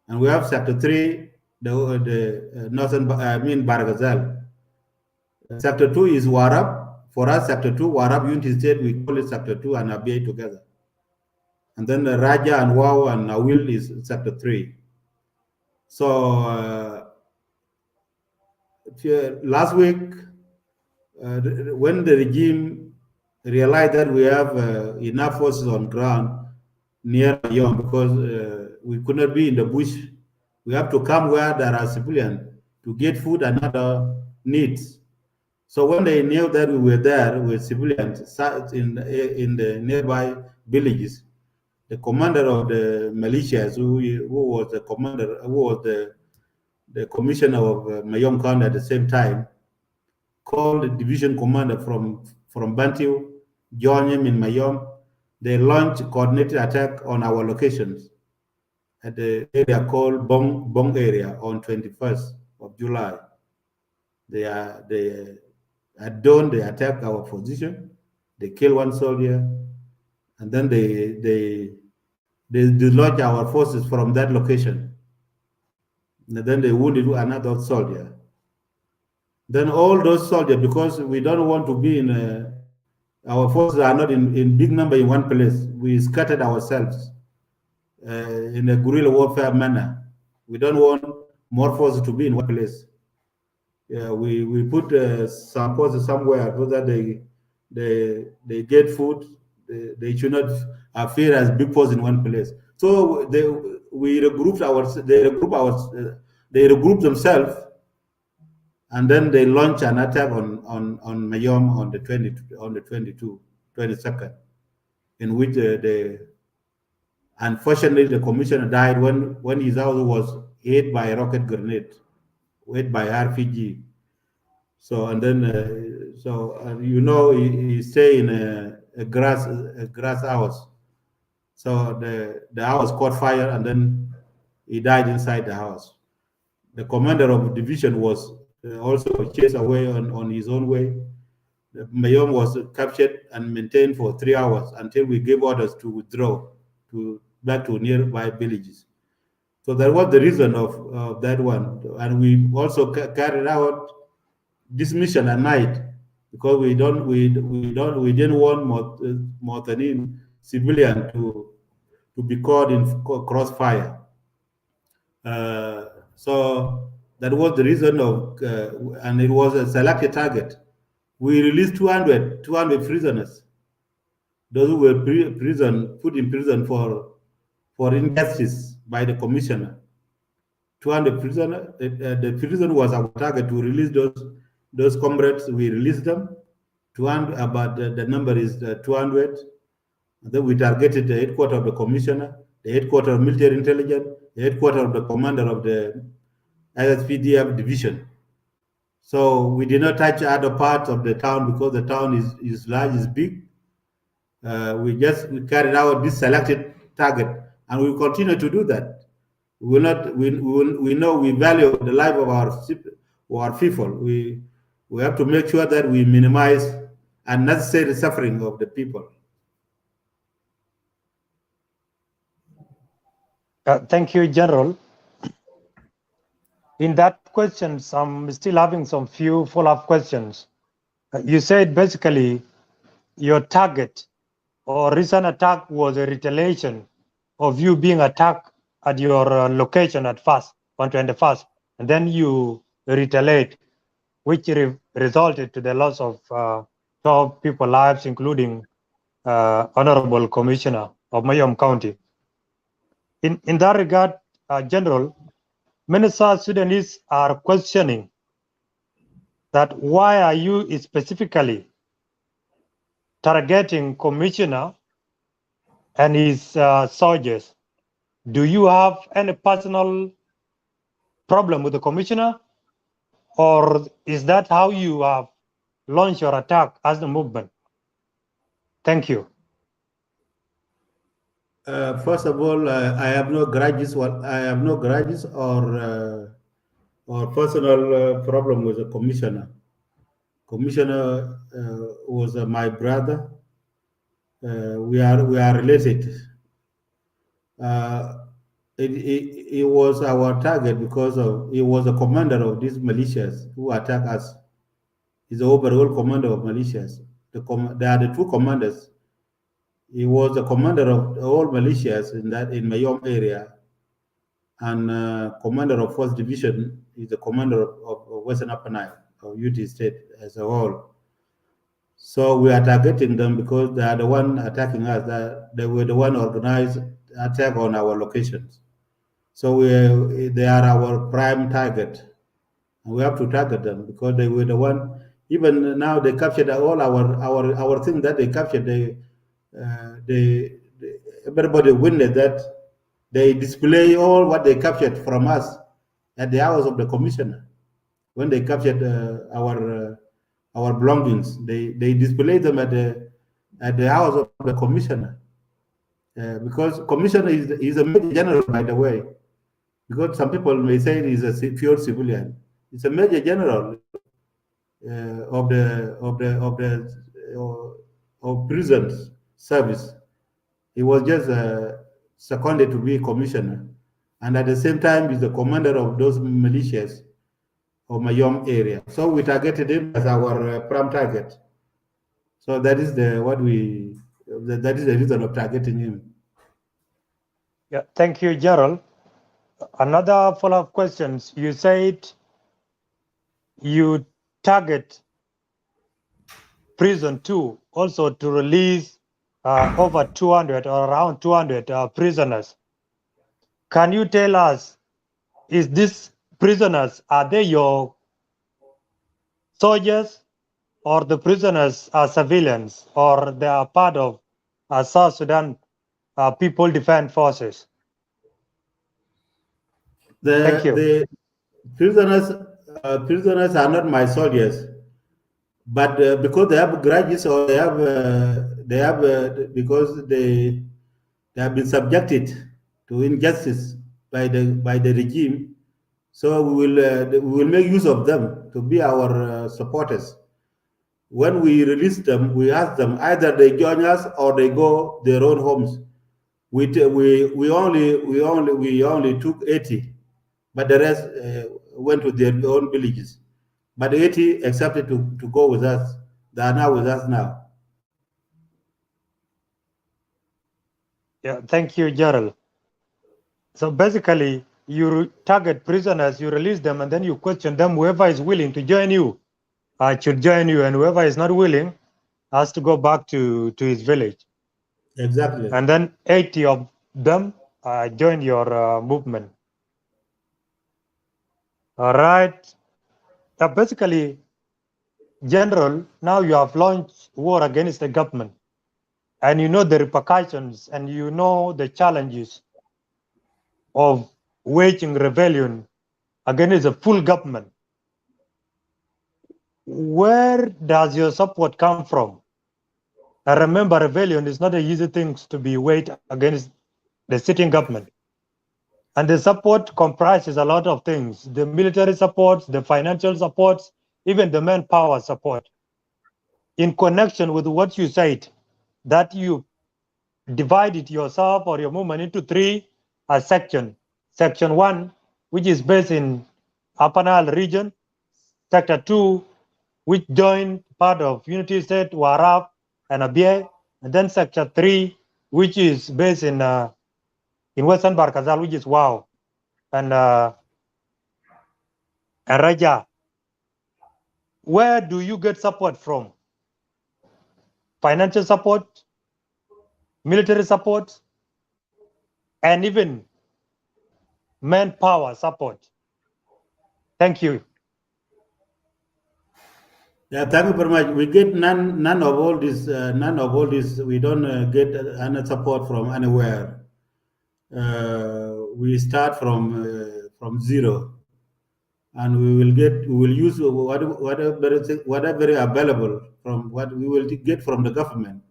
And we have Sector 3, the northern, Barghazal. Sector 2 is Warab. For us, Sector 2, Warab Unity State, we call it Sector 2 and Abyei together. And then Raja and Wau and Awil is Sector 3. So last week, when the regime realized that we have enough forces on ground near Yom, because we could not be in the bush, we have to come where there are civilians to get food and other needs. So when they knew that we were there with civilians in the nearby villages, the commander of the militias, who was the commander, who was the commissioner of Mayom County at the same time, called the division commander from Bantu, joined him in Mayom. They launched coordinated attack on our locations at the area called Bong area on 21st of July. At dawn, they attacked our position. They killed one soldier, and then they dislodged our forces from that location. And then they wounded another soldier. Then all those soldiers, because we don't want to be in, our forces are not in big number in one place. We scattered ourselves in a guerrilla warfare manner. We don't want more forces to be in one place. We put some forces somewhere so that they get food. They should not appear as big forces in one place. So they regroup themselves, and then they launch an attack on Mayom on the 22nd, in which unfortunately the commissioner died when his house was hit by a rocket grenade, hit by RPG. So and then he stay in a grass house. So the house caught fire, and then he died inside the house. The commander of the division was also chased away on his own way. The Mayom was captured and maintained for 3 hours until we gave orders to withdraw back to nearby villages. So that was the reason of that one. And we also carried out this mission at night, because we didn't want more than civilian to be caught in crossfire. So that was the reason of, and it was a selected target. We released 200 prisoners, those who were put in prison for injustice by the commissioner. 200 prisoners. The prison was our target to release those comrades. We released them. 200, but the number is 200. And then we targeted the headquarters of the commissioner. the headquarters of military intelligence, the headquarters of the commander of the SSPDF division. So we did not touch other parts of the town because the town is large, is big. We carried out this selected target, and we continue to do that. We will not. We know we value the life of our people. We have to make sure that we minimize unnecessary suffering of the people. Thank you, General. In that questions, I'm still having some few follow-up questions. You said basically your target or recent attack was a retaliation of you being attacked at your location at first, on 21st, and then you retaliate, which resulted to the loss of 12 people's lives, including Honorable Commissioner of Mayom County. In that regard, General, many South Sudanese are questioning that why are you specifically targeting Commissioner and his soldiers? Do you have any personal problem with the Commissioner, or is that how you have launched your attack as the movement? Thank you. First of all, I have no grudges. I have no grudges or personal problem with the commissioner. Commissioner was my brother. We are related. He was our target because he was a commander of these militias who attacked us. He's the overall commander of militias. There are the two commanders. He was the commander of all militias in Mayom area, and commander of 1st Division is the commander of Western Upper Nile, of UT State as a whole. So we are targeting them because they are the one attacking us. They were the one organized attack on our locations. So they are our prime target. And we have to target them because they were the one. Even now, they captured all our thing that they captured. Everybody witnessed that they display all what they captured from us at the house of the commissioner. When they captured our belongings, they display them at the house of the commissioner. Because commissioner is a major general, by the way. Because some people may say he's a pure civilian. It's a major general of prison service. He was just seconded to be commissioner, and at the same time, he's the commander of those militias of Mayom area. So we targeted him as our prime target. So that is the reason of targeting him. Yeah, thank you, Gerald. Another follow-up questions. You said you target prison 2 also to release over 200 or around 200 prisoners. Can you tell us, is these prisoners, are they your soldiers, or the prisoners are civilians, or they are part of South Sudan People Defense Forces? Thank you. The prisoners are not my soldiers, but because they have grudges or because they have been subjected to injustice by the regime, so we will make use of them to be our supporters. When we release them, we ask them either they join us or they go their own homes. We only took 80, but the rest went to their own villages. But 80 accepted to go with us. They are now with us now. Yeah, thank you, Gerald. So basically, you target prisoners, you release them, and then you question them. Whoever is willing to join you should join you, and whoever is not willing has to go back to his village. Exactly. And then 80 of them join your movement. All right. Basically, General, now you have launched war against the government, and you know the repercussions, and you know the challenges of waging rebellion against a full government, where does your support come from? I remember rebellion is not an easy thing to be waged against the sitting government. And the support comprises a lot of things: the military support, the financial support, even the manpower support. In connection with what you said, that you divided yourself or your movement into three sections. Section 1, which is based in Upper Nile region. Sector 2, which joined part of Unity State, Warab, and Abyei. And then Sector 3, which is based in Western Barkazal, which is Wow, and Raja. Where do you get support from? Financial support, military support, and even manpower support. Thank you. Yeah, thank you very much. We get none of all this. We don't get any support from anywhere. We start from zero, and we will use whatever available from what we will get from the government.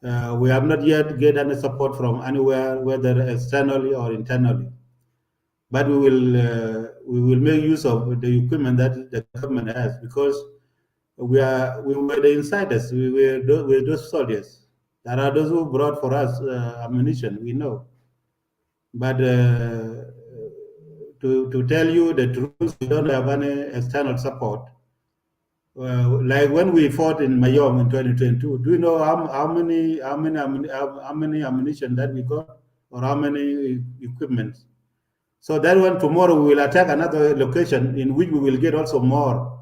We have not yet get any support from anywhere, whether externally or internally. But we will make use of the equipment that the government has, because we were the insiders. We were those soldiers. There are those who brought for us ammunition. We know, but to tell you the truth, we don't have any external support. Like when we fought in Mayom in 2022, do you know how many ammunition that we got, or how many equipment? So that one, tomorrow we will attack another location in which we will get also more,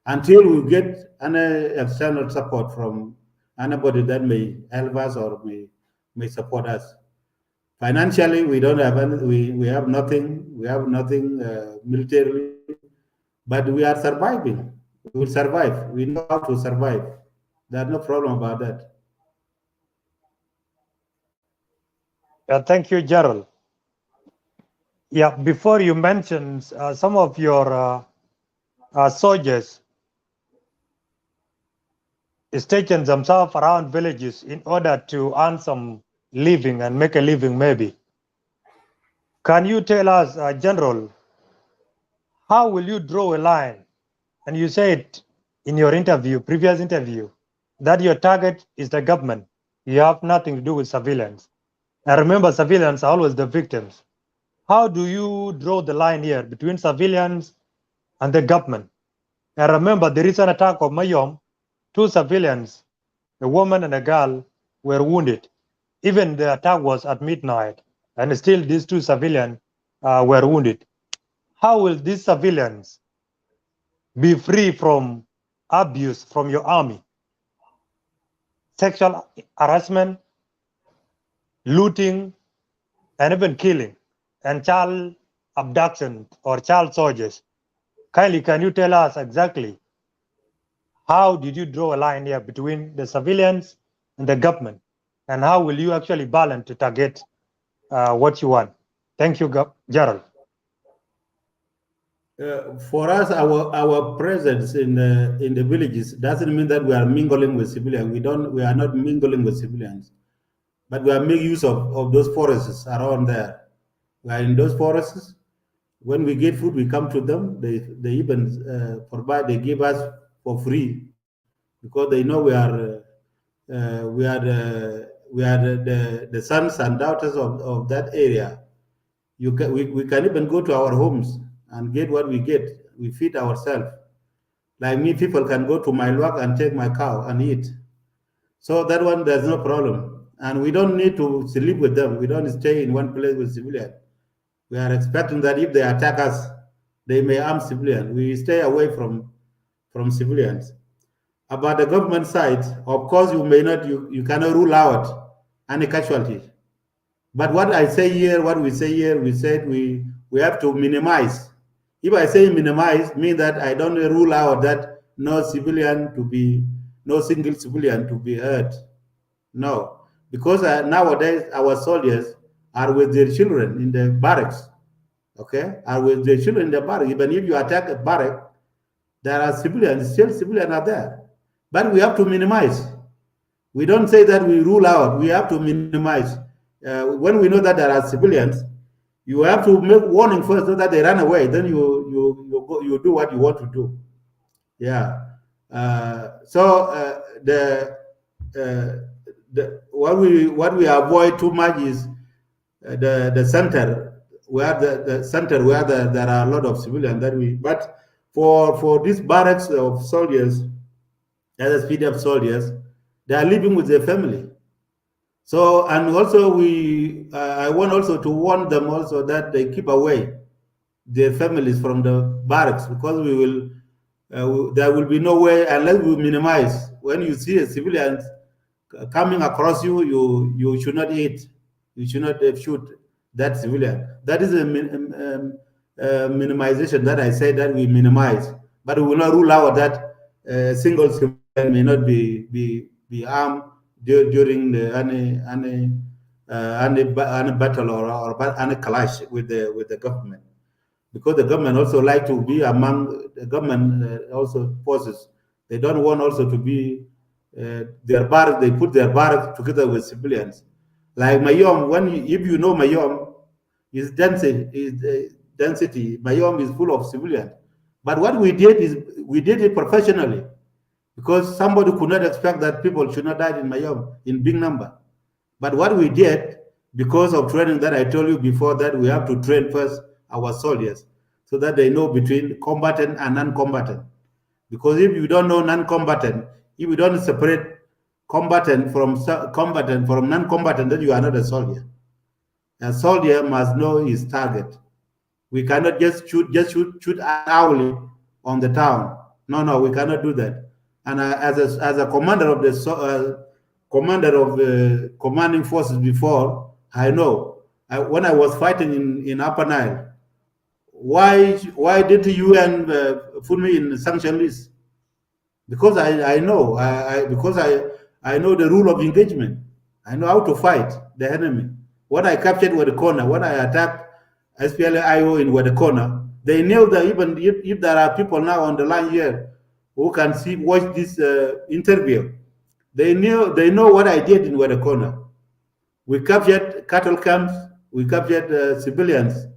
until we get any external support from anybody that may help us or may support us. Financially, we don't have any, we have nothing. We have nothing militarily, but we are surviving. We will survive. We know how to survive. There's no problem about that. Thank you, Gerald. Yeah, before you mentioned some of your soldiers stationed themselves around villages in order to earn some living and make a living, maybe. Can you tell us, General, how will you draw a line? And you said in your previous interview, that your target is the government. You have nothing to do with civilians. And remember, civilians are always the victims. How do you draw the line here between civilians and the government? And remember, the recent attack of Mayom, 2 civilians, a woman and a girl, were wounded. Even the attack was at midnight, and still these 2 civilians were wounded. How will these civilians be free from abuse from your army? Sexual harassment, looting, and even killing, and child abduction or child soldiers. Kindly, can you tell us exactly how did you draw a line here between the civilians and the government? And how will you actually balance to target what you want? Thank you, Gerald. For us, our presence in the villages doesn't mean that we are mingling with civilians. We are not mingling with civilians, but we are making use of those forests around there. We are in those forests. When we get food, we come to them. They even provide. They give us for free, because they know we are the sons and daughters of that area. We can even go to our homes and get what we get. We feed ourselves. Like me, people can go to my work and take my cow and eat. So that one, there's no problem. And we don't need to sleep with them. We don't stay in one place with civilians. We are expecting that if they attack us, they may harm civilians. We stay away from civilians. About the government side, of course, you cannot rule out any casualty. But what we say here, we said we have to minimize. If I say minimize, mean that I don't rule out that no single civilian to be hurt. No, because nowadays our soldiers are with their children in the barracks. Okay, are with their children in the barracks. Even if you attack a barrack, there are civilians, still civilians are there. But we have to minimize. We don't say that we rule out. We have to minimize. When we know that there are civilians, you have to make warning first so that they run away. Then you do what you want to do. Yeah. What we avoid too much is the center where the center where there are a lot of civilians that we. But for these barracks of soldiers, SPDF soldiers, they are living with their family. So, and also I want also to warn them also that they keep away their families from the barracks, because there will be no way unless we minimize. When you see a civilian coming across you, you should not hit, you should not shoot that civilian. That is a minimization that I say that we minimize, but we will not rule out that a single civilian may not be armed during any battle or any clash with the government, because the government also like to be among the government also forces. They don't want also to be their barracks. They put their barracks together with civilians. Like Mayom, if you know Mayom, is density. Mayom is full of civilians. But what we did is we did it professionally, because somebody could not expect that people should not die in Mayom in big number. But what we did, because of training that I told you before, that we have to train first our soldiers so that they know between combatant and non-combatant. Because if you don't know non-combatant, if you don't separate combatant from non-combatant, then you are not a soldier. A soldier must know his target. We cannot just shoot hourly on the town. No, we cannot do that. And as a commander of the commanding forces before, I know when I was fighting in Upper Nile, why did the UN put me in the sanction list? Because I know I know the rule of engagement. I know how to fight the enemy. When I captured Wadakona, when I attacked SPLA-IO in Wadakona, they knew that even if there are people now on the line here who can watch this interview, they know what I did in Wadakona. We captured cattle camps, we captured civilians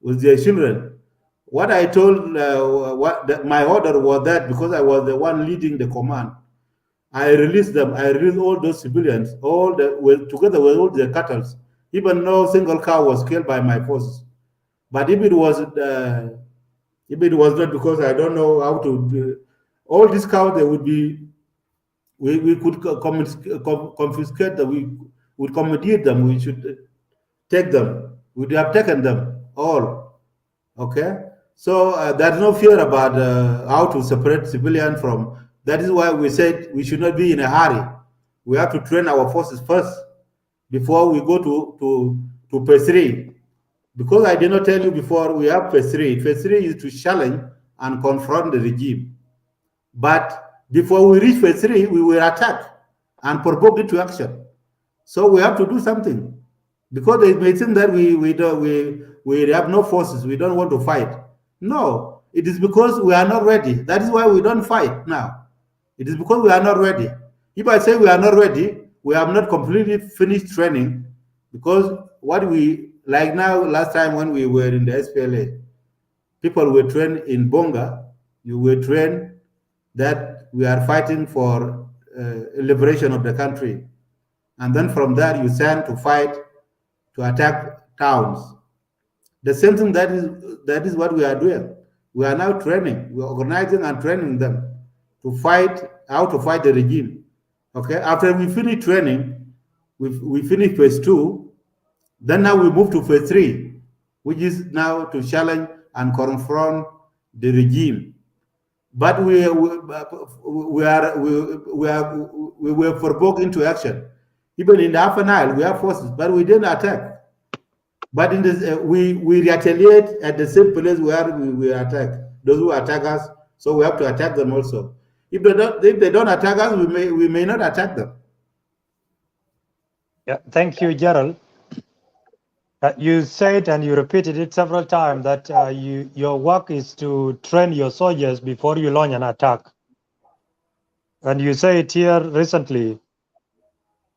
with their children. What I told, my order was that because I was the one leading the command, I released them. I released all those civilians, together with all the cattle. Even no single cow was killed by my forces. But if it was not because I don't know how to do all these cows, they would be. We could confiscate them. We would commodate them. We should take them. We would have taken them all. Okay. So there's no fear about how to separate civilian from. That is why we said we should not be in a hurry. We have to train our forces first before we go to phase 3. Because I did not tell you before, we have phase 3. Phase 3 is to challenge and confront the regime. But before we reach phase 3, we will attack and provoke it to action. So we have to do something. Because they may think that we have no forces, we don't want to fight. No, it is because we are not ready. That is why we don't fight now. It is because we are not ready. If I say we are not ready, we have not completely finished training, because like now, last time when we were in the SPLA, people were trained in Bonga, you were trained that we are fighting for liberation of the country. And then from there, you send to fight, to attack towns. The same thing that is what we are doing. We are now training, we are organizing and training them to fight, how to fight the regime. Okay, after we finish training, we finish phase 2, then now we move to phase 3, which is now to challenge and confront the regime. But we were provoked into action. Even in the Upper Nile, we have forces, but we didn't attack. But in this, we retaliate at the same place where we attack those who attack us. So we have to attack them also. If they don't attack us, we may not attack them. Yeah, thank you, Gerald. You said and you repeated it several times that your work is to train your soldiers before you launch an attack. And you said here recently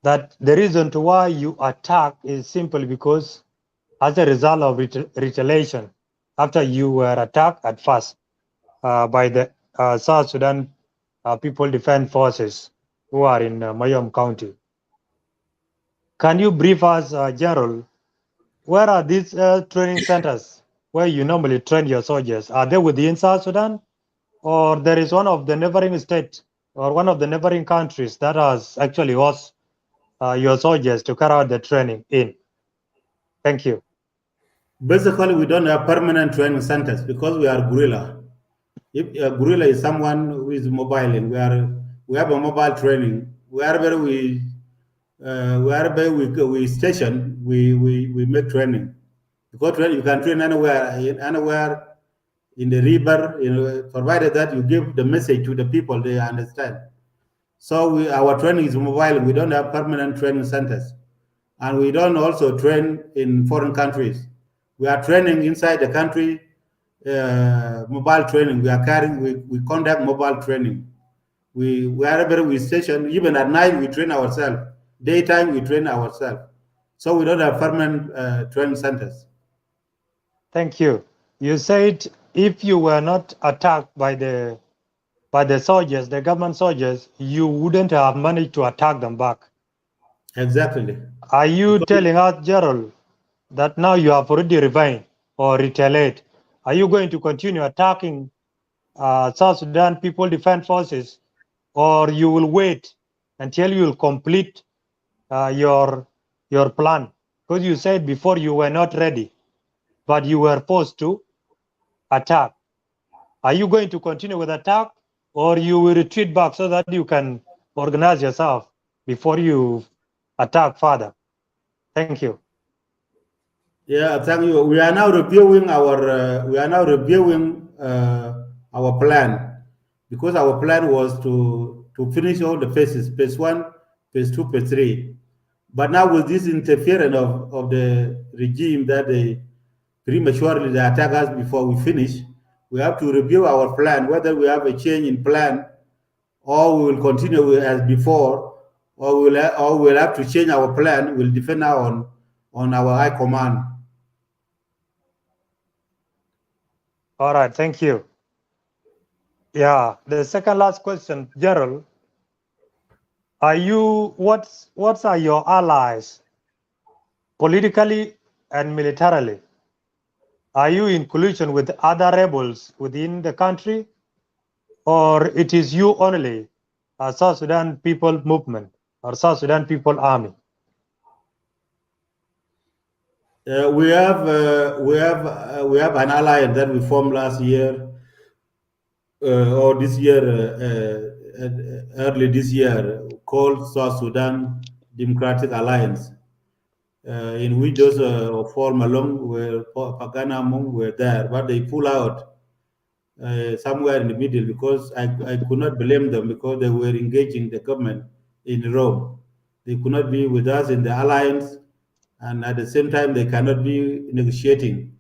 that the reason to why you attack is simply because as a result of retaliation after you were attacked at first by the South Sudan People Defense Forces who are in Mayom County. Can you brief us, General, where are these training centers where you normally train your soldiers? Are they within South Sudan, or there is one of the neighboring states or one of the neighboring countries that has actually host your soldiers to carry out the training in? Thank you. Basically, we don't have permanent training centers because we are guerrilla. If a guerrilla is someone who is mobile, and we have a mobile training wherever we station, we make training. Because training, you can train anywhere in the river, provided that you give the message to the people, they understand. So our training is mobile. We don't have permanent training centers, and we don't also train in foreign countries. We are training inside the country, mobile training. We conduct mobile training. Wherever we station, even at night we train ourselves. Daytime we train ourselves. So we don't have permanent training centers. Thank you. You said if you were not attacked by the soldiers, the government soldiers, you wouldn't have managed to attack them back. Exactly. Are you telling us, Gerald, that now you have already revenge or retaliate? Are you going to continue attacking South Sudan People Defense Forces, or you will wait until you will complete your plan? Because you said before you were not ready, but you were forced to attack. Are you going to continue with attack, or you will retreat back so that you can organize yourself before you attack further? Thank you. Yeah, thank you. We are now reviewing our plan, because our plan was to finish all the phases, phase 1, phase 2, phase 3. But now with this interference of the regime that they prematurely attack us before we finish, we have to review our plan, whether we have a change in plan, or we will continue as before, or we'll have to change our plan. We'll depend now on our high command. All right, thank you. Yeah, the second last question, Gerald. What are your allies politically and militarily? Are you in collusion with other rebels within the country, or it is you only, South Sudan People Movement or South Sudan People Army? We have an alliance that we formed last year, or this year, early this year, called South Sudan Democratic Alliance, in which those form along were Pagana Mung were there, but they pull out somewhere in the middle, because I could not blame them, because they were engaging the government in Rome. They could not be with us in the alliance, and at the same time they cannot be negotiating.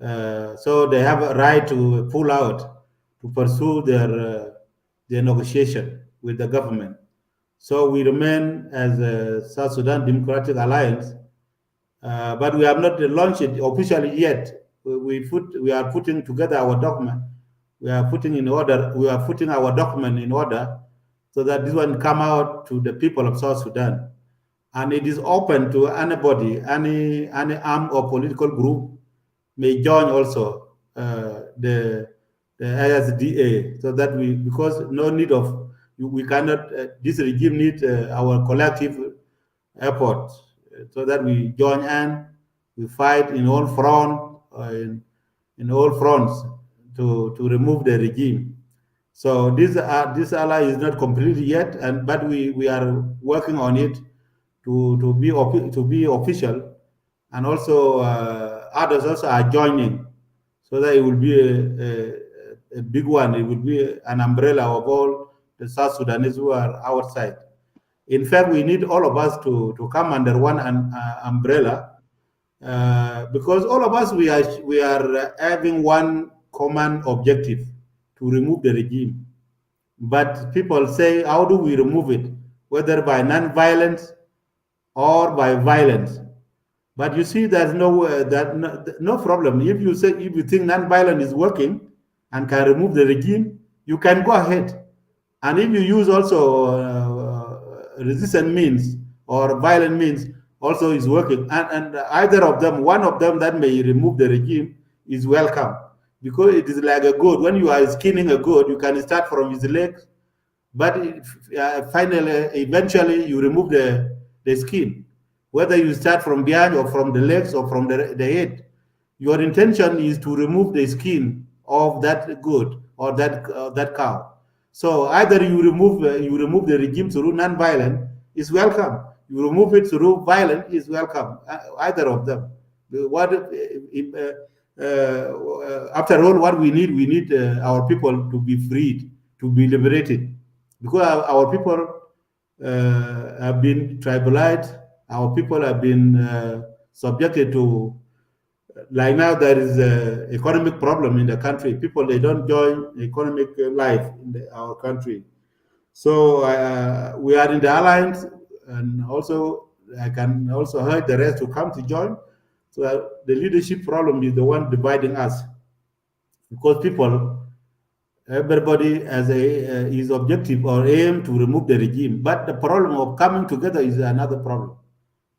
So they have a right to pull out to pursue their negotiation with the government. So we remain as a South Sudan Democratic Alliance, but we have not launched it officially yet. We are putting together our document. We are putting our document in order, so that this one come out to the people of South Sudan, and it is open to anybody, any armed or political group may join also the ASDA, so that because no need of, we cannot, this regime need our collective effort, so that we join and we fight in all front, in all fronts, to remove the regime. So this ally is not completed yet, but we are working on it to be official, and also others also are joining, so that it will be a big one. It will be an umbrella of all the South Sudanese who are outside. In fact, we need all of us to come under one umbrella, because all of us we are having one common objective to remove the regime. But people say, how do we remove it? Whether by non-violence or by violence. But you see, there's no problem. If you think non-violence is working and can remove the regime, you can go ahead. And if you use also resistant means or violent means, also is working. And either of them, one of them that may remove the regime is welcome, because it is like a goat. When you are skinning a goat, you can start from his legs, but finally, eventually, you remove the skin. Whether you start from behind or from the legs or from the head, your intention is to remove the skin of that goat or that cow. So either you remove the regime through non-violent is welcome. You remove it through violent is welcome. Either of them. What after all, what we need our people to be freed, to be liberated, because our people have been tribalized. Our people have been subjected to, like now there is a economic problem in the country. People, they don't join economic life in our country. So we are in the alliance, and also I can also urge the rest to come to join. So the leadership problem is the one dividing us, because people, everybody has his objective or aim to remove the regime. But the problem of coming together is another problem,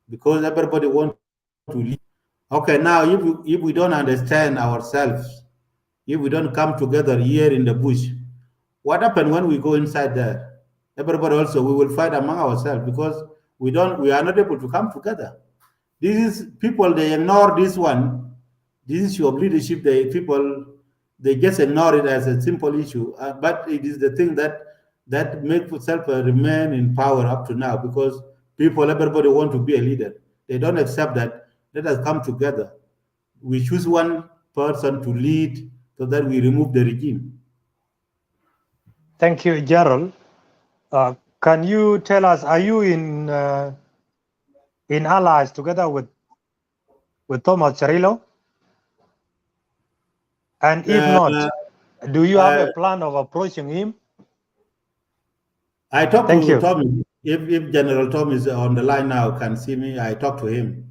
because everybody wants to leave. Okay, now if we don't understand ourselves, if we don't come together here in the bush, what happens when we go inside there? Everybody also, we will fight among ourselves, because we are not able to come together. This is people, they ignore this one. This issue of leadership, they just ignore it as a simple issue, but it is the thing that makes itself remain in power up to now, because everybody want to be a leader. They don't accept that. Let us come together. We choose one person to lead so that we remove the regime. Thank you, Gerald. Can you tell us, are you in allies together with Thomas Cirillo? And if not, do you have a plan of approaching him? I talked to Tom. If General Tom is on the line now, can see me, I talk to him.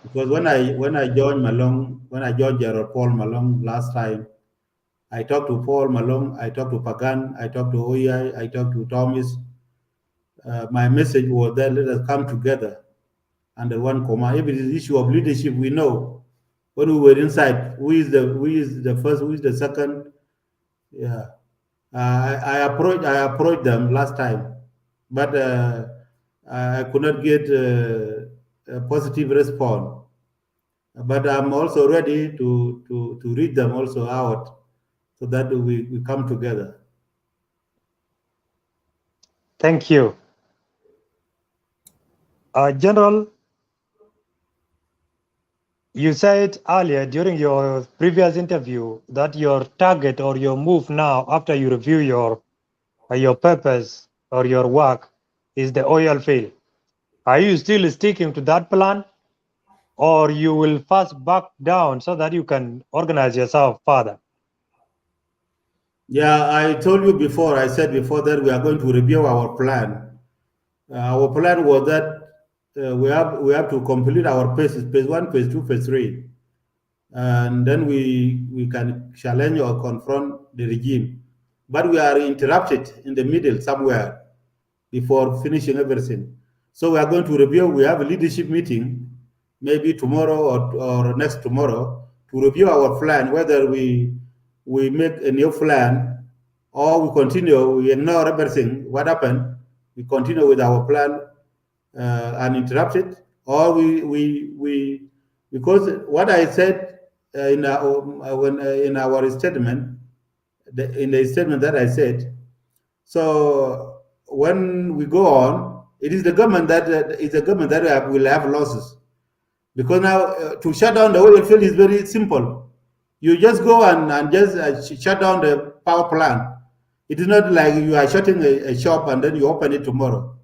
Because when I joined Malong, when I joined General Paul Malong last time, I talked to Paul Malong, I talked to Pagan, I talked to Oyai, I talked to Thomas. My message was that let us come together under one command. If it is issue of leadership, we know when we were inside who is the first, who is the second. Yeah, I approached them last time, but I could not get a positive response. But I'm also ready to read them also out, so that we come together. Thank you. General, you said earlier during your previous interview that your target or your move now, after you review your purpose or your work, is the oil field. Are you still sticking to that plan, or you will first back down so that you can organize yourself further? Yeah, I told you before, I said before that we are going to review our plan. Our plan was that we have to complete our phases, phase 1, phase 2, phase 3. And then we can challenge or confront the regime. But we are interrupted in the middle somewhere before finishing everything. So we are going to review. We have a leadership meeting, maybe tomorrow or next tomorrow, to review our plan, whether we make a new plan or we continue, we ignore everything. What happened? We continue with our plan uninterrupted, or we because what I said in our statement, in the statement that I said. So when we go on, it is the government that will have losses, because now to shut down the oil field is very simple. You just go and just shut down the power plant. It is not like you are shutting a shop and then you open it tomorrow.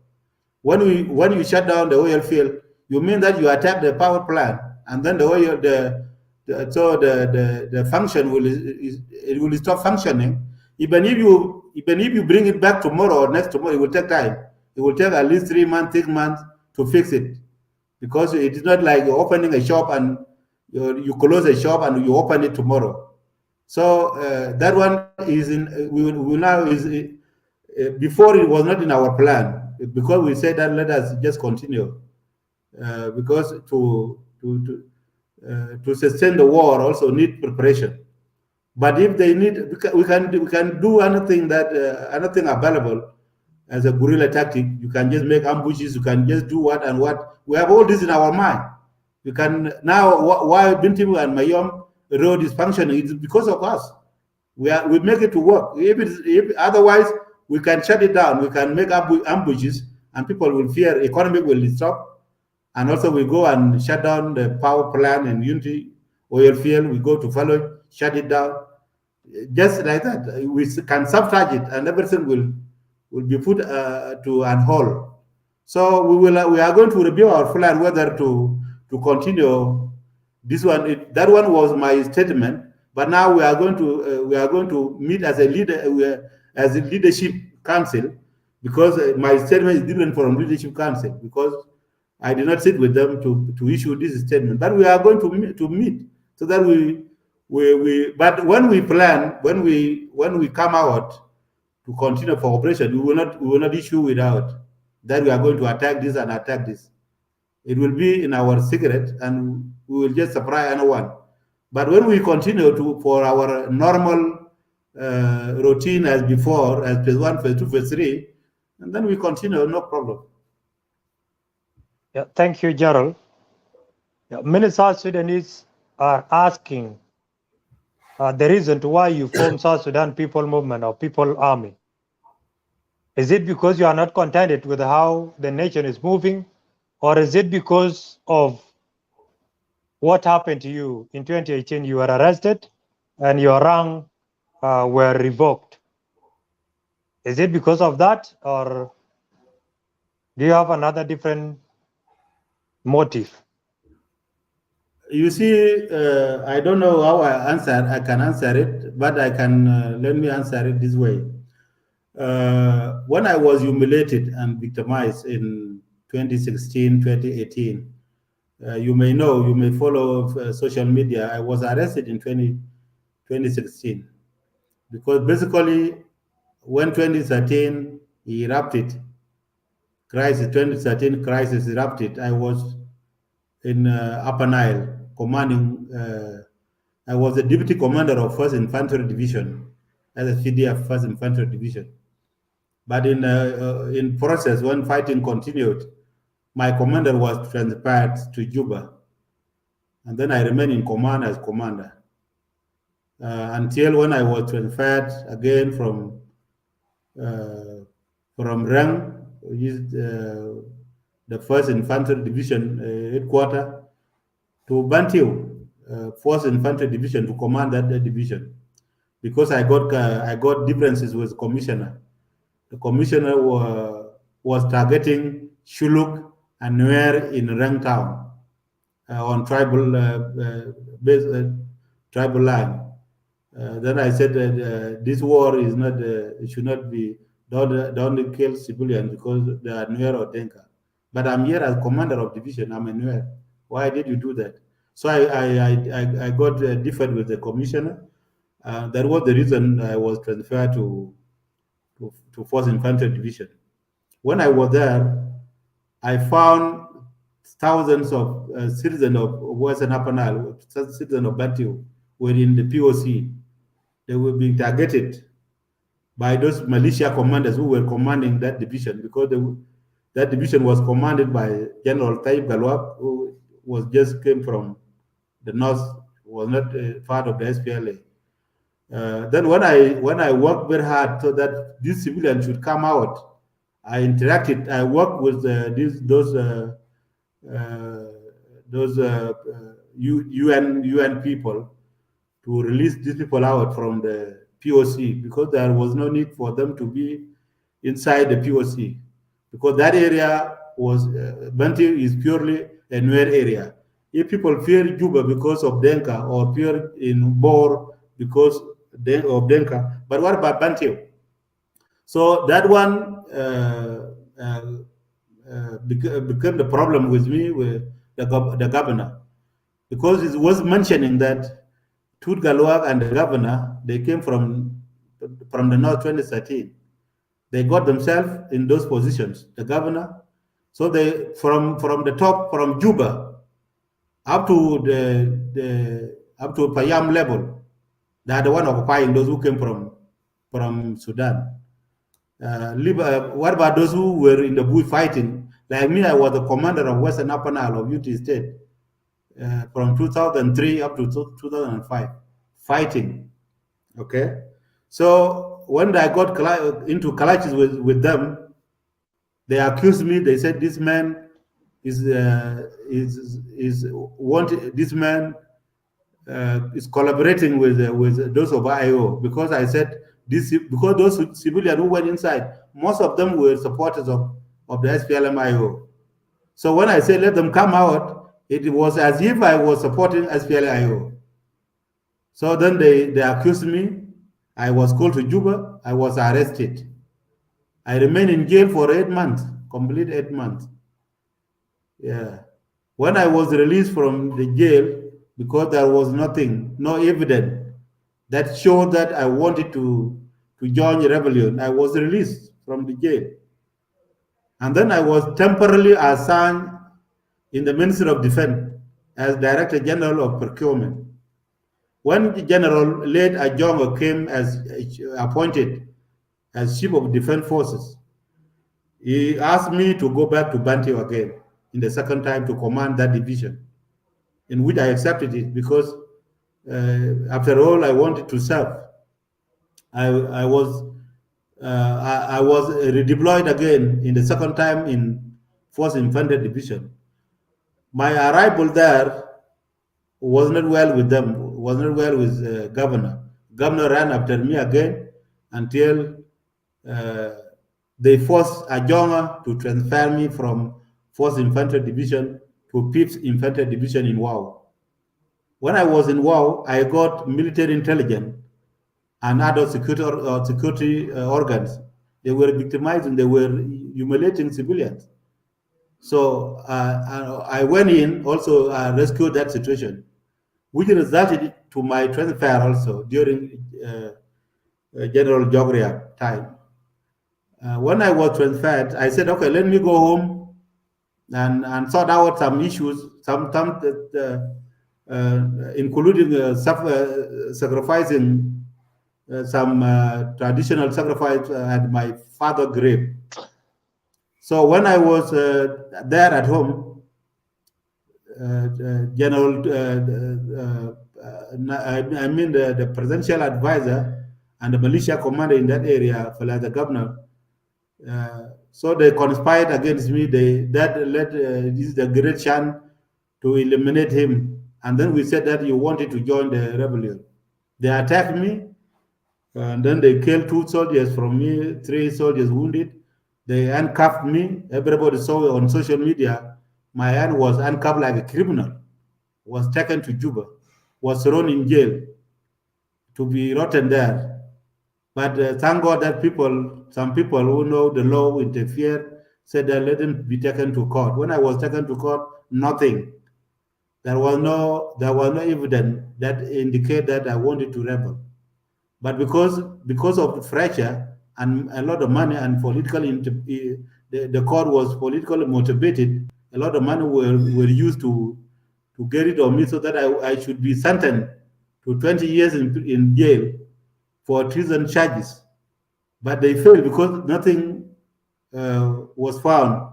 When you shut down the oil field, you mean that you attack the power plant. and then the way the function it will stop functioning. Even if you bring it back tomorrow or next tomorrow, it will take time. It will take at least 3 months, 6 months to fix it, because it is not like you're opening a shop and you close a shop and you open it tomorrow. So that one is in we will now is before it was not in our plan, because we said that let us just continue, because to sustain the war also need preparation. But if they need, we can do anything that anything available as a guerrilla tactic. You can just make ambushes. You can just do what and what. We have all this in our mind. You can now why Bintibu and Mayom road is functioning. It's because of us. We make it to work. If otherwise we can shut it down. We can make ambushes, and people will fear. Economy will stop, and also we go and shut down the power plant in Unity oil field. We go to follow, shut it down, just like that. We can sabotage it, and everything will be put to on hold. So we are going to review our plan whether to continue this one. That one was my statement, but now we are going to meet as a leader as a leadership council, because my statement is different from leadership council, because I did not sit with them to issue this statement. But we are going to meet so that we but when we plan, when we come out to continue for operation, we will not issue without that we are going to attack this and attack this. It will be in our secret, and we will just surprise anyone. But when we continue for our normal routine as before, as phase 1, phase 2, phase 3, and then we continue, no problem. Yeah, thank you, Gerald. Yeah, many South Sudanese are asking the reason to why you formed South Sudan People Movement or People Army. Is it because you are not contented with how the nation is moving, or is it because of what happened to you in 2018? You were arrested and your rank were revoked. Is it because of that, or do you have another different motive? You see, I don't know how I can answer it, but I can let me answer it this way. When I was humiliated and victimized in 2016, 2018, you may follow social media. I was arrested in 2016, because basically when 2013 erupted, 2013 crisis erupted, I was in Upper Nile commanding. I was the deputy commander of 1st Infantry Division as a CDF 1st Infantry Division. But in process, when fighting continued, my commander was transferred to Juba, and then I remained in command as commander until when I was transferred again from Rang, which is the 1st Infantry Division headquarters, to Bantiu, 4th Infantry Division, to command that division, because I got differences with commissioner. The commissioner was targeting Shuluk and Nuer in Rang town on tribal tribal line. Then I said that this war is not, it should not be, don't kill civilians because they are Nuer or Denka. But I'm here as commander of division, I'm a Nuer. Why did you do that? So I got differed with the commissioner. That was the reason I was transferred to 4th Infantry Division. When I was there, I found thousands of citizens of Western Upper Nile, citizens of Bantu, were in the POC. They were being targeted by those militia commanders who were commanding that division, because that division was commanded by General Taib Galwab, who came from the north, was not part of the SPLA. Then when I worked very hard so that these civilians should come out, I interacted. I worked with those UN people to release these people out from the POC, because there was no need for them to be inside the POC, because that area was Bantu is purely a Nuer area. if people fear Juba because of Denka or fear in Bor because of Denka, but what about Bantu? So that one became the problem with me with the governor, because it was mentioning that Tut Galwag and the governor, they came from the north 2013. They got themselves in those positions, the governor. So they from the top, from Juba up to the up to Payam level, they are the one occupying those who came from Sudan. What about those who were in the bush fighting? Like me, I was the commander of Western Upper Nile of UT State from 2003 up to 2005, fighting. Okay, so when I got into clashes with them, they accused me. They said this man is wanted. This man is collaborating with those of IO, because I said this, because those civilians who went inside, most of them were supporters of the SPLM IO. So when I said let them come out, it was as if I was supporting SPLM IO. So then they accused me. I was called to Juba. I was arrested. I remained in jail for 8 months, complete 8 months. Yeah. When I was released from the jail, because there was nothing, no evidence that showed that I wanted to join the rebellion, I was released from the jail. And then I was temporarily assigned in the Ministry of Defense as Director General of Procurement. When the General Late Ajongo came as appointed as Chief of Defense Forces, he asked me to go back to Bantu again in the second time to command that division, in which I accepted it because, after all, I wanted to serve. I was redeployed again in the second time in 4th Infantry Division. My arrival there was not well with them, was not well with Governor. Governor ran after me again until they forced Ajonga to transfer me from 4th Infantry Division to 5th Infantry Division in Wau. When I was in Wau, I got military intelligence and other security organs. They were victimizing, they were humiliating civilians. So I went in, also rescued that situation, which resulted to my transfer also during General Jogria time. When I was transferred, I said, okay, let me go home and sort out some issues, including sacrificing some traditional sacrifice at my father's grave. So when I was there at home, General, I mean the presidential advisor and the militia commander in that area, for the governor, so they conspired against me. This is the great chance to eliminate him. And then we said that you wanted to join the rebellion. They attacked me, and then they killed 2 soldiers from me, 3 soldiers wounded. They handcuffed me. Everybody saw on social media. My hand was handcuffed like a criminal. Was taken to Juba, was thrown in jail to be rotten there. But thank God that some people who know the law interfered, said that let him be taken to court. When I was taken to court, nothing. There was no evidence that indicate that I wanted to rebel. But because of the pressure and a lot of money and the court was politically motivated, a lot of money were used to get rid of me, so that I should be sentenced to 20 years in jail for treason charges. But they failed because nothing was found.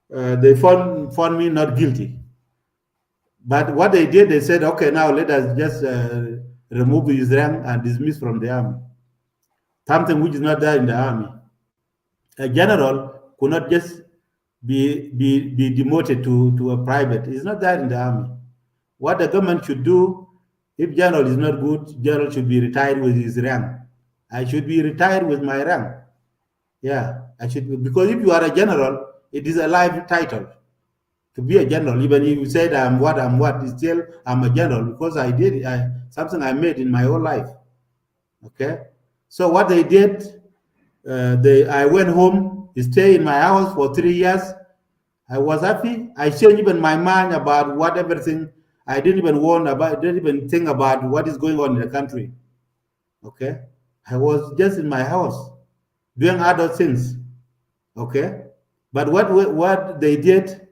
They found me not guilty. But what they did, they said, okay, now let us just remove his rank and dismiss from the army. Something which is not there in the army. A general could not just be demoted to a private. It's not there in the army. What the government should do, if general is not good, general should be retired with his rank. I should be retired with my rank. Yeah, I should be, because if you are a general, it is a life title. to be a general. Even if you said I'm what, still I'm a general because I did something I made in my whole life. Okay, so what they did, I went home, stay in my house for 3 years. I was happy. I changed even my mind about what everything. I didn't even want about. Didn't even think about what is going on in the country. Okay, I was just in my house doing other things. Okay, but what they did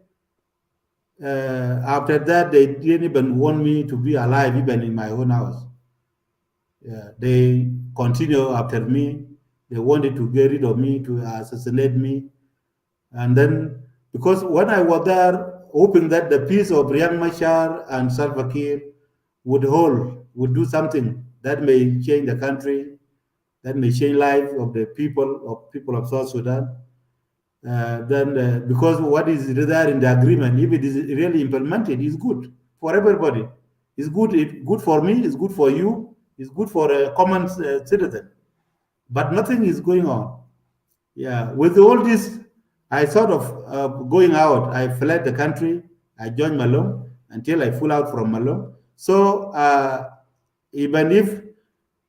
after that, they didn't even want me to be alive, even in my own house. Yeah, they continue after me. They wanted to get rid of me, to assassinate me. And then, because when I was there, hoping that the peace of Riek Machar and Salva Kiir would do something that may change the country, that may change life of the people of South Sudan. Then, because what is there in the agreement, if it is really implemented, is good for everybody. It's good. It's good for me. It's good for you. It's good for a common citizen. But nothing is going on. Yeah, with all this, I sort of going out. I fled the country. I joined Malone until I full out from Malone. So even if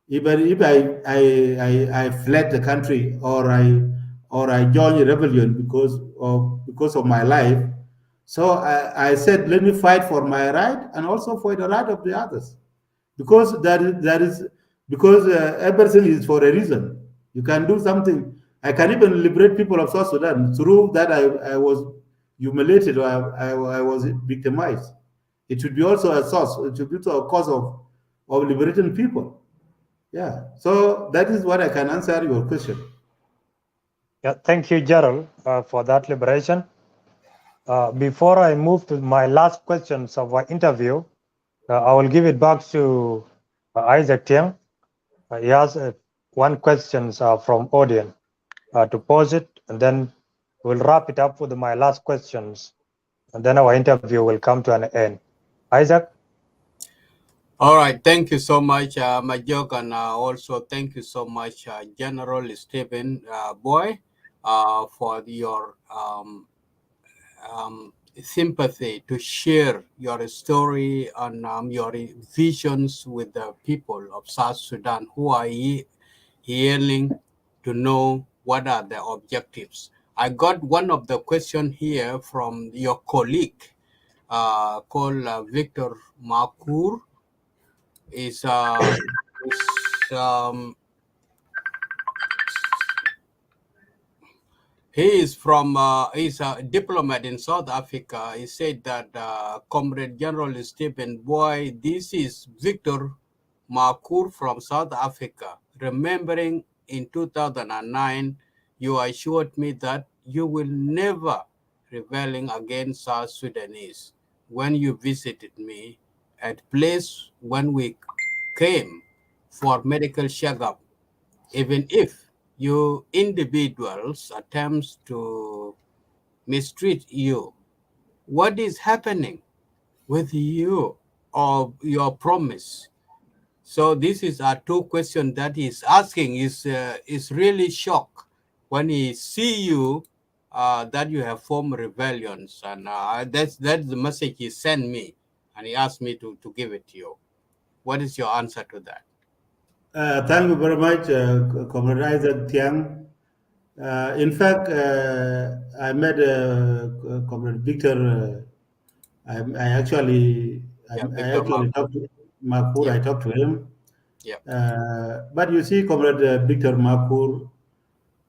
I fled the country, or I joined a rebellion because of my life, so I said, let me fight for my right and also for the right of the others, because that is because everything is for a reason. You can do something. I can even liberate people of South Sudan through that. I was humiliated, or I was victimized. It should be also a source. It should be also a cause of liberating people. Yeah. So that is what I can answer your question. Yeah, thank you, Gerald, for that liberation. Before I move to my last questions of our interview, I will give it back to Isaac Tiang. He has one question from audience to pose it, and then we'll wrap it up with my last questions, and then our interview will come to an end. Isaac? All right, thank you so much, Majok, and also thank you so much, General Stephen Boy, for your sympathy to share your story and your visions with the people of South Sudan who are yearning to know what are the objectives. I got one of the question here from your colleague called Victor Makur. Is he is from he's a diplomat in South Africa. He said that Comrade General Stephen Boy, this is Victor Makur from South Africa. Remembering in 2009, you assured me that you will never rebelling against South Sudanese when you visited me at place when we came for medical checkup, even if you individuals attempts to mistreat you. What is happening with you or your promise? So this is a two question that he's asking. Is really shocked when he see you that you have formed rebellions, and that's the message he sent me, and he asked me to give it to you. What is your answer to that? Thank you very much, Comrade Isaac Tiang. In fact, I met Comrade Victor. I actually Yeah, I Victor actually Makur. talked to Makur. Yeah, I talked to him. yeah. But you see, Comrade Victor Makur,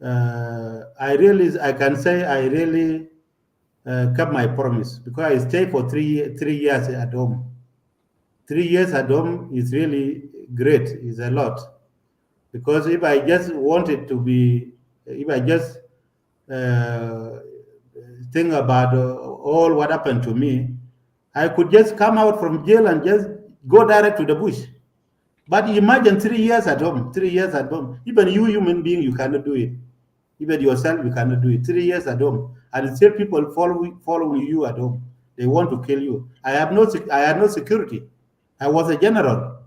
I can say I really kept my promise, because I stayed for 3 years at home. 3 years at home is really great. It's a lot, because if I just wanted to be, if I just uh, think about all what happened to me, I could just come out from jail and just go direct to the bush. But imagine 3 years at home, 3 years at home. Even you, human being, you cannot do it. Even yourself, you cannot do it. 3 years at home, and still people following you at home. They want to kill you. I had no security. I was a general.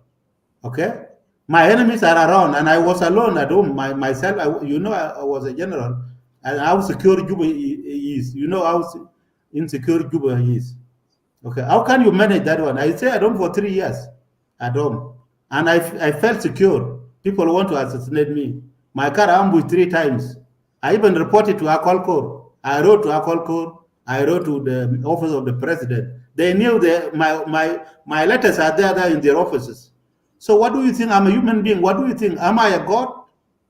Okay, my enemies are around, and I was alone at home. I was a general, and how secure Juba is. You know how insecure Juba is. Okay, how can you manage that one? I stay at home for 3 years at home, and I felt secure. People want to assassinate me. My car ambushed 3 times. I even reported to Akolkor. I wrote to Akolkor. I wrote to the office of the president. They knew that my letters are there in their offices. So what do you think? I'm a human being. What do you think? Am I a god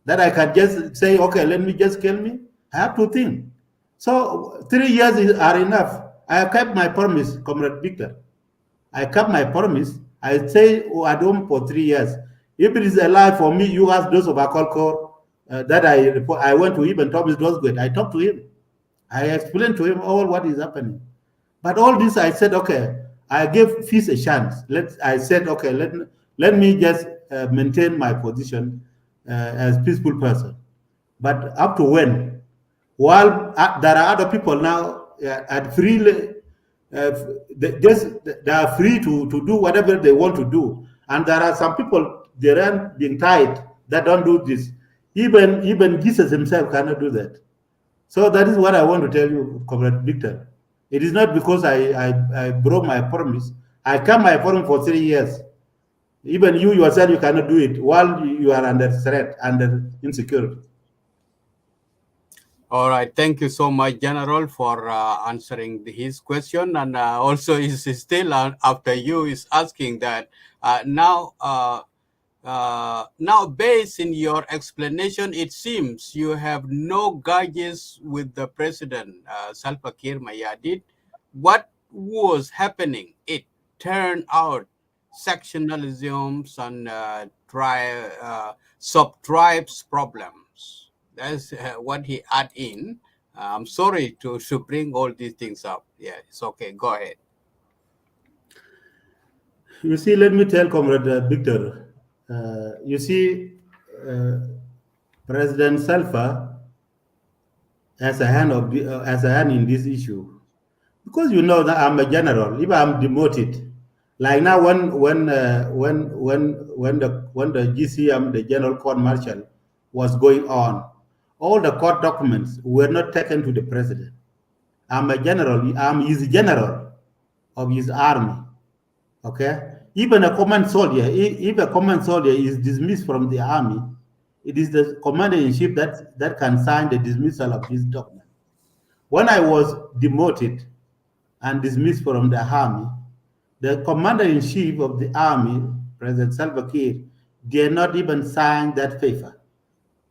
that I can just say, okay, let me just kill me? I have to think. So 3 years are enough. I have kept my promise, Comrade Victor. I kept my promise. I stay at home for 3 years. If it is a lie for me, you ask those of Akolkor that I report. I went to even Thomas Dosgood. I talked to him. I explained to him all what is happening. But all this, I said, okay, I gave peace a chance. I said, okay, let me just maintain my position as peaceful person. But up to when? While there are other people now at freely, they are free to do whatever they want to do. And there are some people, they are being tied that don't do this. Even Jesus himself cannot do that. So that is what I want to tell you, Comrade Victor. It is not because I broke my promise. I kept my promise for 3 years. Even you yourself, you cannot do it while you are under threat, under insecurity. All right. Thank you so much, General, for answering his question. And also, is still after you is asking that now, based in your explanation, it seems you have no grudges with the president, Salva Kiir Mayardit. What was happening? It turned out sectionalisms and sub-tribes problems. That's what he add in. I'm sorry to bring all these things up. Yeah, it's okay. Go ahead. You see, let me tell Comrade Victor. You see, President Salva has a hand in this issue, because you know that I'm a general. If I'm demoted, like now when the GCM, the General Court Martial, was going on, all the court documents were not taken to the president. I'm a general. I'm his general of his army. Okay. Even a command soldier, if a command soldier is dismissed from the army, it is the commander in chief that can sign the dismissal of this document. When I was demoted and dismissed from the army, the commander in chief of the army, President Salva Kiir, did not even sign that paper.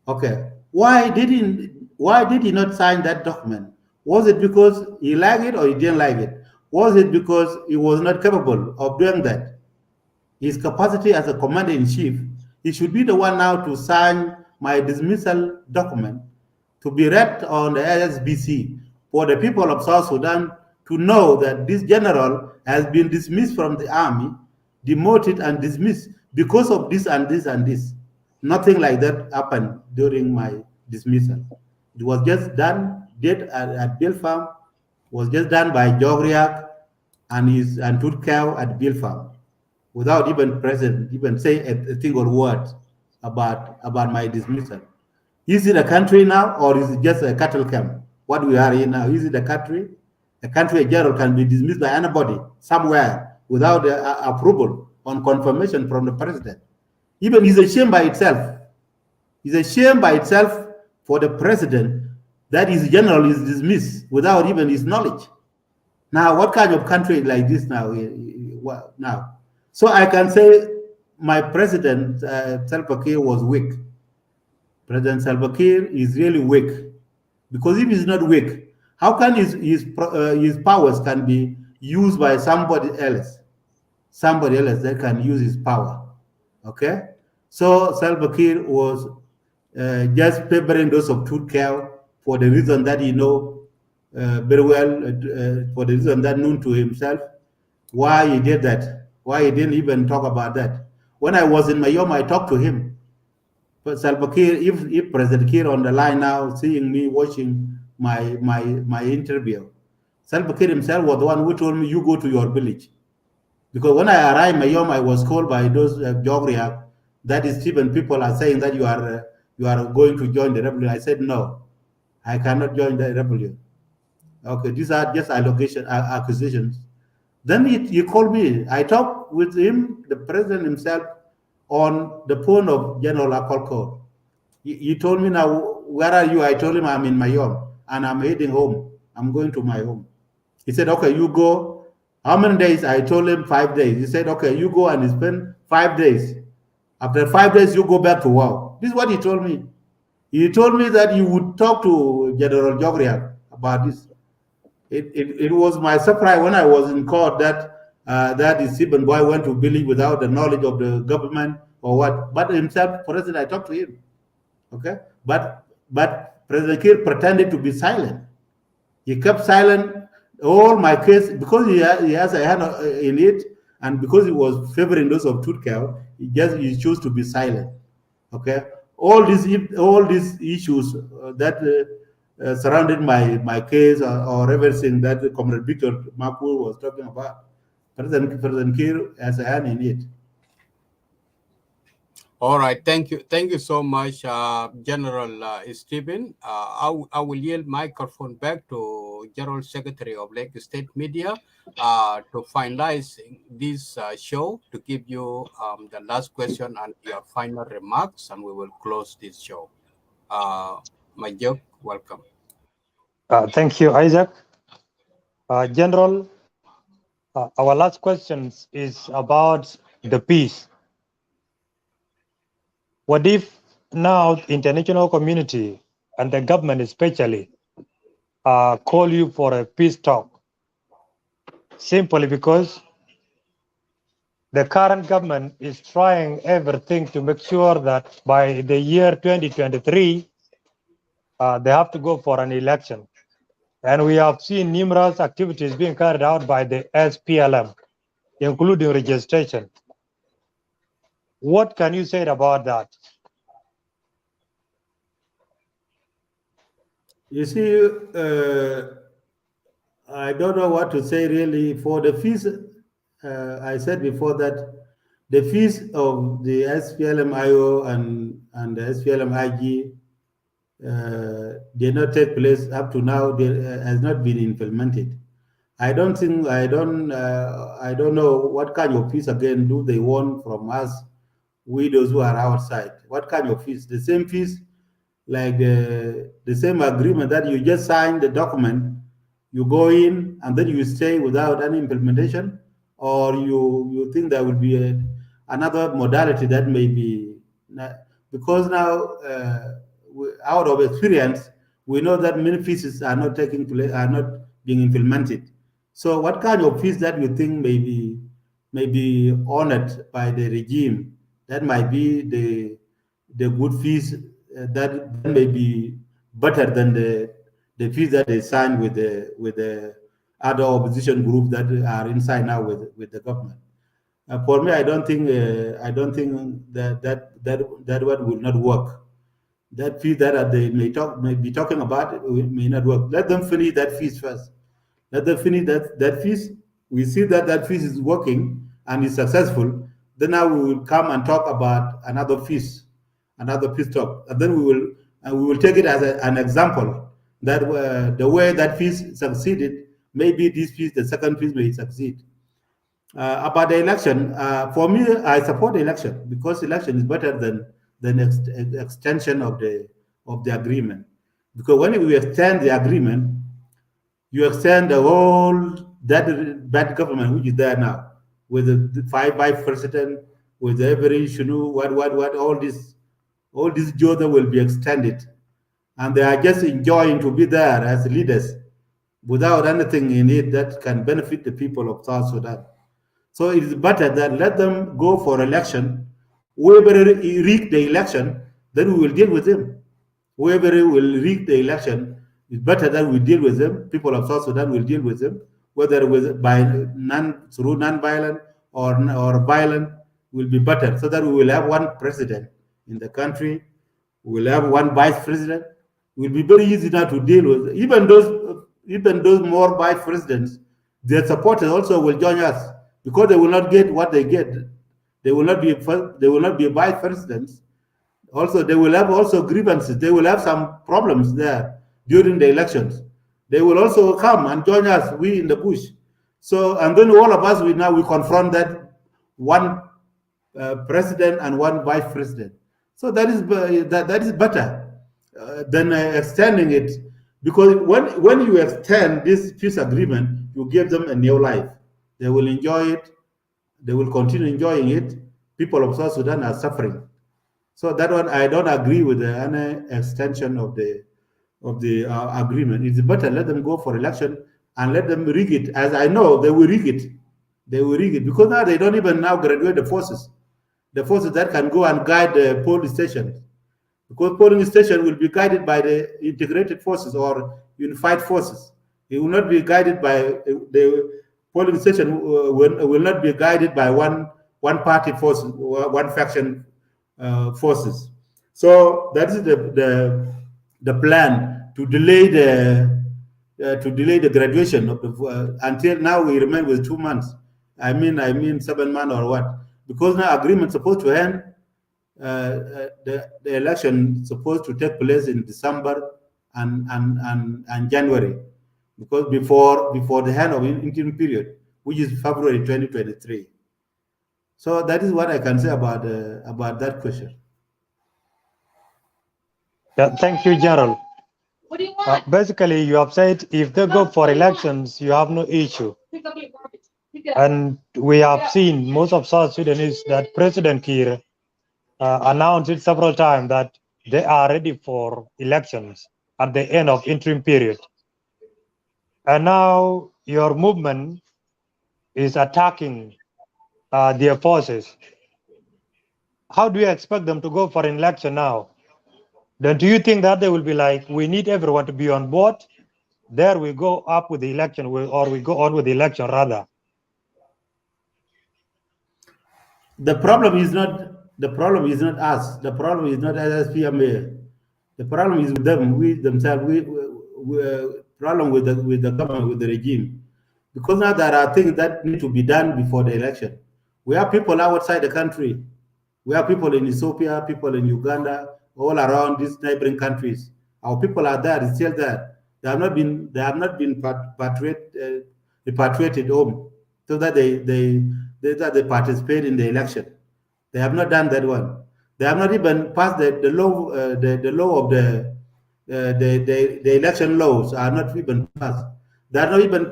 Okay. Why did he not sign that document? Was it because he liked it or he didn't like it? Was it because he was not capable of doing that? His capacity as a commander in chief, he should be the one now to sign my dismissal document to be read on the SBC for the people of South Sudan to know that this general has been dismissed from the army, demoted and dismissed because of this and this and this. Nothing like that happened during my dismissal. It was just done, at Bill Farm, was just done by Jogriak and Tutkau at Bill Farm, without even president even say a single word about my dismissal. Is it a country now, or is it just a cattle camp? What we are in now, is it a country? A country, a general can be dismissed by anybody somewhere without approval on confirmation from the president. Even it's a shame by itself. It's a shame by itself for the president that his general is dismissed without even his knowledge. Now, what kind of country like this now? Now, so I can say my president, Salva Kiir, was weak. President Salva Kiir is really weak, because if he's not weak, how can his powers can be used by somebody else that can use his power? Okay, so Salva Kiir was just favoring those of Turkey for the reason that he know very well, for the reason that known to himself. Why he did that? Why he didn't even talk about that? When I was in Mayom, I talked to him. But Salva Kiir, if President Kiir on the line now, seeing me watching my interview, Salva Kiir himself was the one who told me, you go to your village. Because when I arrived in Mayom, I was called by those Jogriak, that is Stephen, people are saying that you are going to join the rebellion. I said, no, I cannot join the rebellion. Okay, these are just accusations. Then he called me. I talked with him, the president himself, on the phone of General Akolko. He told me, now, where are you? I told him I'm in my home and I'm heading home. I'm going to my home. He said, okay, you go. How many days? I told him 5 days. He said, okay, you go and spend 5 days. After 5 days, you go back to work. This is what he told me. He told me that he would talk to General Jogriak about this. It was my surprise when I was in court that that the Siban boy went to Billy without the knowledge of the government or what. But himself, President, I talked to him. Okay, but President Kiir pretended to be silent. He kept silent. All my case, because he has a hand in it, and because he was favoring those of Tutkel, he chose to be silent. Okay, all these issues that surrounded my case, or everything that Comrade Victor Makur was talking about, President Kiir has a hand in it. All right, thank you so much, General Stephen. I will yield microphone back to General Secretary of Lake State Media to finalize this show, to give you the last question and your final remarks, and we will close this show. My joke, welcome. Thank you, Isaac. General, our last question is about the peace. What if now the international community and the government especially call you for a peace talk? Simply because the current government is trying everything to make sure that by the year 2023, they have to go for an election. And we have seen numerous activities being carried out by the SPLM, including registration. What can you say about that? You see, I don't know what to say really. For the fees, I said before that the fees of the SPLM-IO and the SPLM-IG did not take place up to now. They has not been implemented. I don't know what kind of fees again do they want from us, we those who are outside. What kind of fees? The same fees, like the same agreement that you just signed the document, you go in and then you stay without any implementation, or you think there will be another modality that may be, because now out of experience we know that many fees are not taking place, are not being implemented. So what kind of fees that you think may be honored by the regime, that might be the good fees that may be better than the fees that they signed with the other opposition groups that are inside now with the government. For me, I don't think that one will not work. That fee that they may be talking about may not work. Let them finish that fees first. Let them finish that fees. We see that fees is working and is successful. Then now we will come and talk about another fees talk, and then we will take it as an example that the way that fees succeeded, maybe this fees, the second fees, may succeed. About the election, for me, I support the election because election is better than extension of the agreement. Because when we extend the agreement, you extend the whole that bad government which is there now, with the five vice president, with every issue, what all these Jordan will be extended, and they are just enjoying to be there as leaders without anything in it that can benefit the people of South Sudan. So it is better that let them go for election. Whoever rig the election, then we will deal with them. Whoever will rig the election, it's better that we deal with them. People of South Sudan will deal with them, whether through non-violent or violent, will be better, so that we will have one president in the country. We will have one vice president. It will be very easy now to deal with. Even those more vice presidents, their supporters also will join us, because they will not get what they get. They will not be vice presidents. Also, they will have also grievances. They will have some problems there during the elections. They will also come and join us, we in the bush. So, and then all of us, we confront that one president and one vice president. So that is better than extending it, because when you extend this peace agreement, you give them a new life. They will enjoy it. They will continue enjoying it. People of South Sudan are suffering. So that one, I don't agree with any extension of the agreement. It's better let them go for election and let them rig it. As I know, they will rig it. They will rig it because now they don't even now graduate the forces that can go and guide the polling stations. Because polling station will be guided by the integrated forces or unified forces. It will not be guided by the polling station. Will not be guided by one party force, one faction forces. So that is the plan to delay the graduation of the until now. We remain with 2 months. I mean 7 months or what? Because now agreement supposed to end. The election supposed to take place in December and January, because before the end of interim period, which is February 2023. So that is what I can say about that question. Yeah, thank you, General. What do you want? Basically, you have said if they go for elections, you have no issue. Pick up your garbage. Pick it up. And we have seen most of South Sudanese that President Kiir announced it several times that they are ready for elections at the end of interim period. And now your movement is attacking their forces. How do you expect them to go for an election now? Then do you think that they will be like, we need everyone to be on board? There we go up with the election, or we go on with the election rather. The problem is not us. The problem is not SSPMA. The problem is with them, we themselves. We problem with the government, with the regime, because now there are things that need to be done before the election. We have people outside the country. We have people in Ethiopia, people in Uganda, all around these neighboring countries. Our people are there, still there. They have not been repatriated home so that they participate in the election. They have not done that one. They have not even passed the law. The law of the election laws are not even passed. They are not even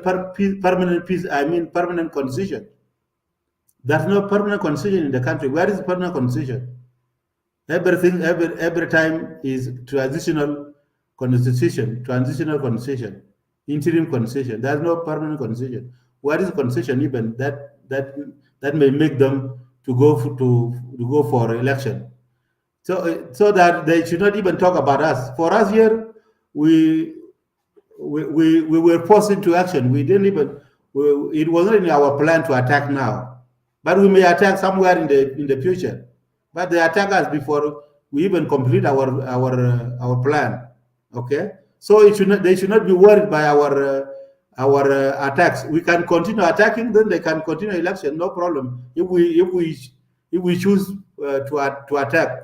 permanent peace. I mean permanent constitution. There's no permanent constitution in the country. Where is permanent constitution? Everything every time is transitional constitution, interim constitution. There's no permanent constitution. Where is constitution even that may make them to go for election? So that they should not even talk about us. For us here, we were forced into action. We didn't even. It wasn't in our plan to attack now, but we may attack somewhere in the future. But they attack us before we even complete our plan. Okay, so they should not be worried by our attacks. We can continue attacking, then they can continue election, no problem. If we choose to attack,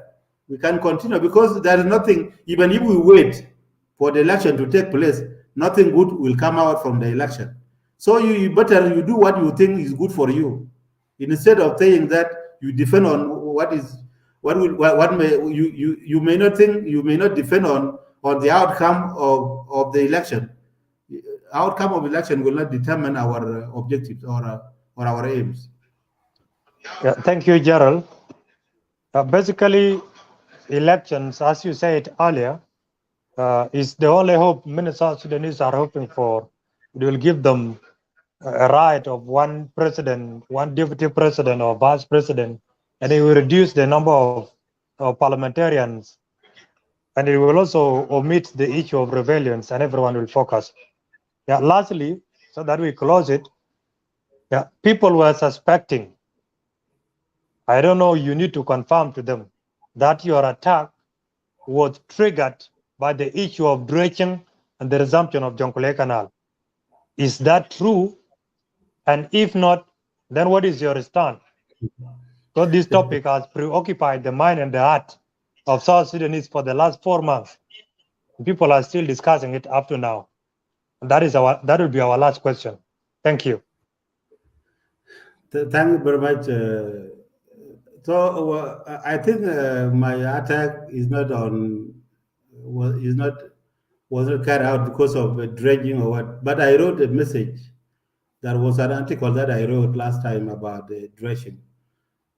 we can continue, because there is nothing. Even if we wait for the election to take place, nothing good will come out from the election. So you better you do what you think is good for you, instead of saying that you defend on you may not defend on the outcome of the election. Outcome of election will not determine our objectives or our aims. Yeah, thank you, Gerald. Basically, elections, as you said earlier, is the only hope many South Sudanese are hoping for. It will give them a right of one president, one deputy president or vice president, and it will reduce the number of parliamentarians, and it will also omit the issue of rebellions, and everyone will focus. Yeah, lastly, so that we close it, yeah, people were suspecting, I don't know, you need to confirm to them that your attack was triggered by the issue of dredging and the resumption of Jonglei Canal. Is that true? And if not, then what is your stand? Because this topic has preoccupied the mind and the heart of South Sudanese for the last 4 months. People are still discussing it up to now. That will be our last question. Thank you. Thank you very much. I think my attack is not on wasn't carried out because of dredging or what. But I wrote a message. There was an article that I wrote last time about dredging.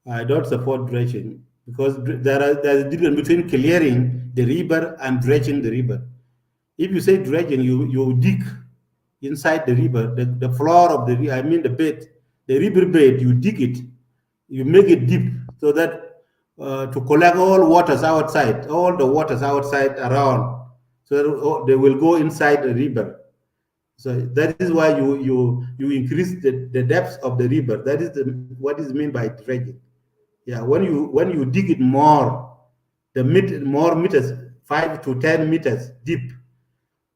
I don't support dredging because there's a difference between clearing the river and dredging the river. If you say dredging, you dig inside the river, the floor of I mean the bed, the river bed, you dig it, you make it deep so that to collect all waters outside, all the waters outside around, so that they will go inside the river. So that is why you increase the depth of the river. That is what is meant by dredging. Yeah, when you dig it more, more meters, 5 to 10 meters deep,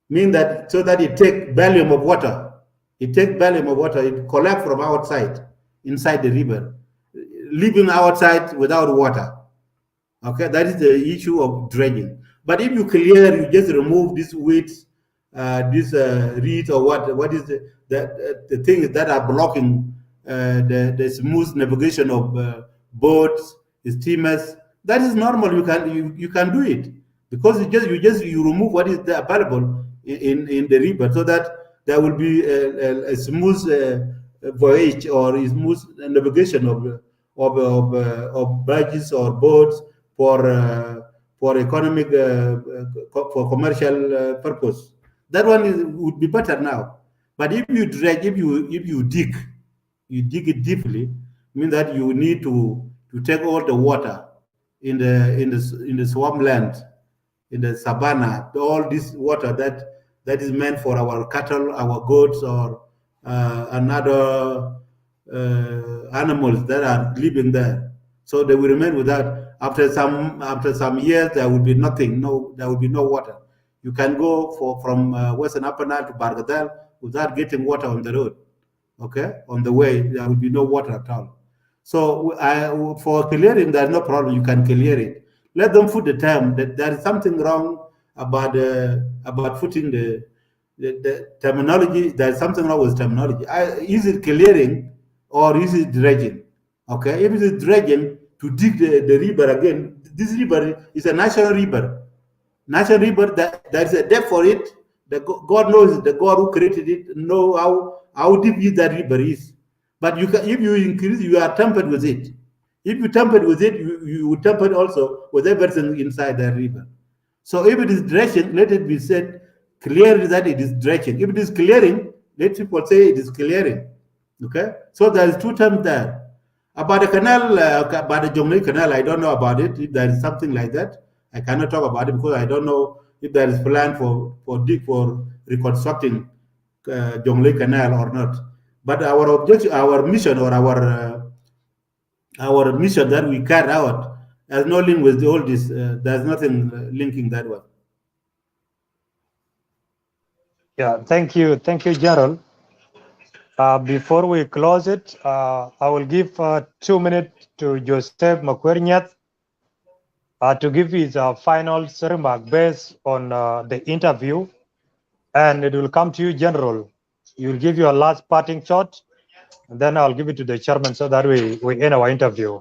mean that so that it take volume of water. It take volume of water. It collect from outside, inside the river, leaving outside without water. Okay, that is the issue of dredging. But if you clear, you just remove these weeds, this reeds or what is the things that are blocking the smooth navigation of boats, steamers. That is normal. You can do it because you remove what is available in the river so that there will be a smooth voyage or a smooth navigation of barges or boats for economic for commercial purpose. That one would be better now. But if you dredge, if you dig, you dig it deeply, mean that you need to take all the water in the swampland, in the savannah, all this water that is meant for our cattle, our goats, or another animals that are living there. So they will remain without. After some years, there will be nothing. No, there will be no water. You can go from Western Upper Nile to Bargadal without getting water on the road. Okay, on the way there will be no water at all. So for clearing, there's no problem. You can clear it. Let them put the term that there is something wrong about putting the terminology. There's something wrong with terminology. Is it clearing or is it dredging? Okay, if it is dredging to dig the river again, this river is a national river. National river, that there is a depth for it. God knows, the God who created it know how deep that river is. But if you increase, you are tampered with it. If you tampered with it, you tampered also with everything inside that river. So if it is dredging, let it be said clearly that it is dredging. If it is clearing, let people say it is clearing. Okay, so there is two terms there. About the canal, about the Jonglei Canal, I don't know about it. If there is something like that, I cannot talk about it because I don't know if there is plan for reconstructing Jonglei Canal or not. But our objective, our mission, or our mission that we carry out has no link with all this. There's nothing linking that one. Yeah, thank you, Gerald. Before we close it, I will give 2 minutes to Joseph Makwernyat to give his final remark based on the interview, and it will come to you, General. You will give your last parting shot, and then I'll give it to the chairman so that we end our interview.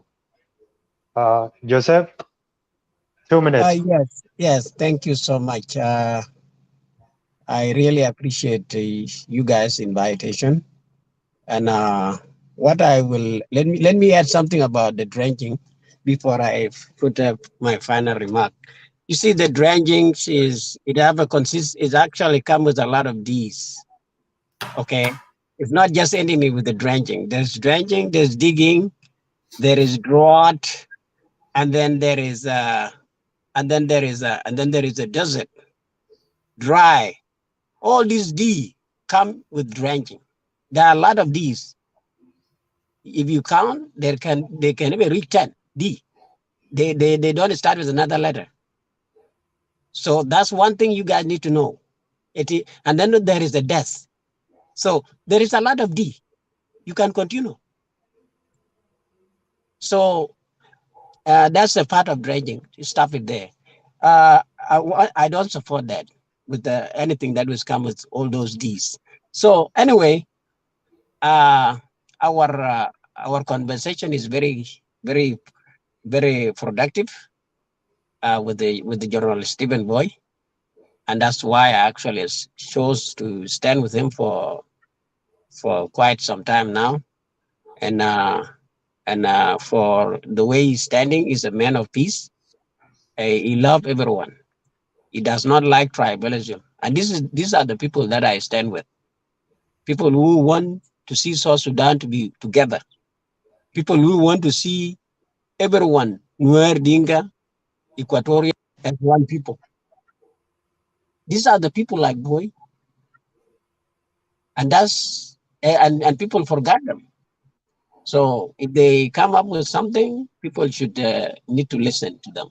Joseph, 2 minutes. Yes, thank you so much. I really appreciate you guys' invitation. And what I will let me add something about the drenching before I put up my final remark. You see, the drenching it actually comes with a lot of D's. Okay, it's not just ending with the drenching. There's drenching, there's digging, there is drought, and then there is a desert, dry. All these D come with drenching. There are a lot of D's. If you count, they can even reach 10 D. They don't start with another letter. So that's one thing you guys need to know. And then there is a death. So there is a lot of D. You can continue. So that's a part of dredging. Stop it there. I don't support that. with anything that was come with all those D's. So anyway, our conversation is very, very, very productive with the General Stephen Boy, and that's why I actually chose to stand with him for quite some time now, and for the way he's standing, he's a man of peace. He loves everyone. He does not like tribalism, and these are the people that I stand with. People who want to see South Sudan to be together. People who want to see everyone, Nuer, Dinka, Equatorial, as one people. These are the people like Boy, and that's and people forgot them. So if they come up with something, people should need to listen to them.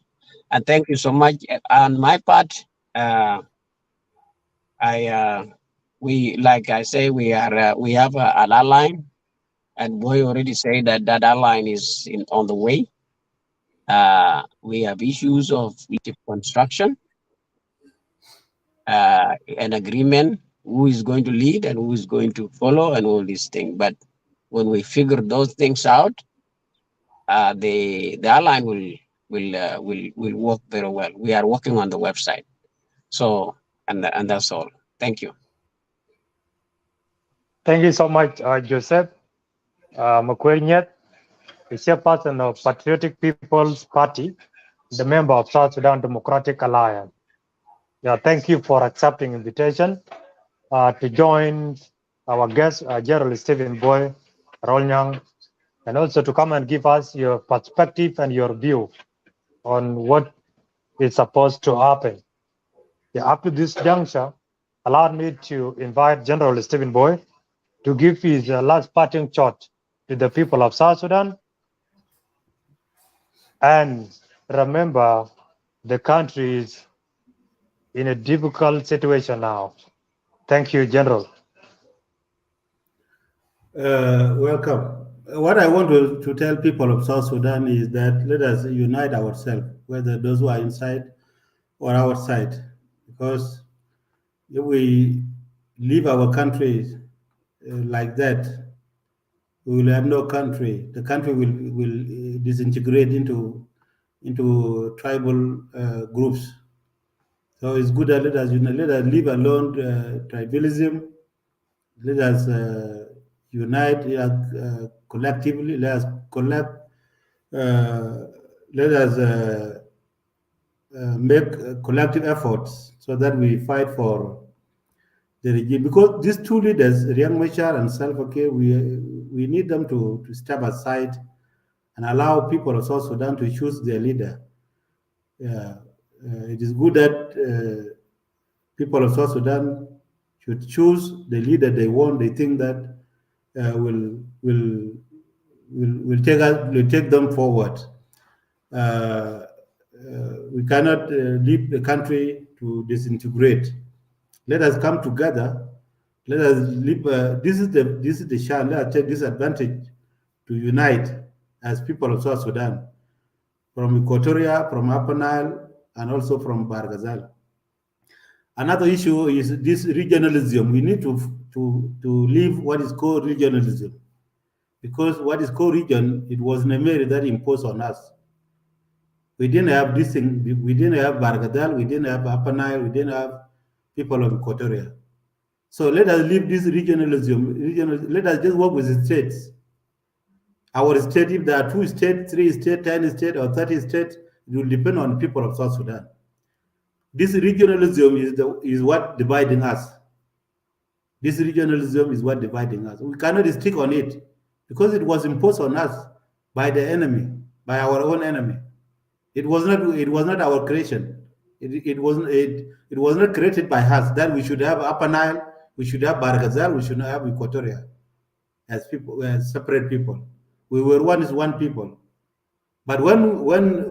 And thank you so much. On my part, we like I say we have an outline, and Boy already said that outline is on the way. We have issues of construction, an agreement, who is going to lead and who is going to follow, and all these things. But when we figure those things out, the outline will work very well. We are working on the website. So and that's all. Thank you. Thank you so much, Joseph Makwerinyet, the chairperson of Patriotic People's Party, the member of South Sudan Democratic Alliance. Yeah, thank you for accepting invitation to join our guest, General Stephen Buay Rolnyang, and also to come and give us your perspective and your view on what is supposed to happen. Yeah, up to this juncture, allow me to invite General Stephen Buay to give his last parting shot to the people of South Sudan. And remember, the country is in a difficult situation now. Thank you, General. Welcome. What I want to tell people of South Sudan is that let us unite ourselves, whether those who are inside or outside, because if we leave our country like that, we will have no country. The country will disintegrate into tribal groups. So it's good that let us leave alone tribalism. Let us unite collectively. Let us make collective efforts so that we fight for the regime. Because these two leaders, Riek Machar and Salva Kiir, we need them to step aside and allow people of South Sudan to choose their leader. It is good that people of South Sudan should choose the leader they want. They think that will take them forward. We cannot leave the country to disintegrate. Let us come together. Let us live. This is the chance. Let us take this advantage to unite as people of South Sudan, from Equatoria, from Upper Nile, and also from Barghazal. Another issue is this regionalism. We need to leave what is called regionalism, because what is called region, it was Nemeri that imposed on us. We didn't have this thing. We didn't have Barghazal. We didn't have Upper Nile. We didn't have people of Equatoria. So let us leave this regionalism. Let us just work with the states. Our state, if there are 2 states, 3 states, 10 states, or 30 states, it will depend on the people of South Sudan. This regionalism is what dividing us. This regionalism is what dividing us. We cannot stick on it because it was imposed on us by the enemy, by our own enemy. It was not our creation. It was not created by us that we should have Upper Nile, we should have Barghazal, we should not have Equatoria as people, as separate people. We were one people. But when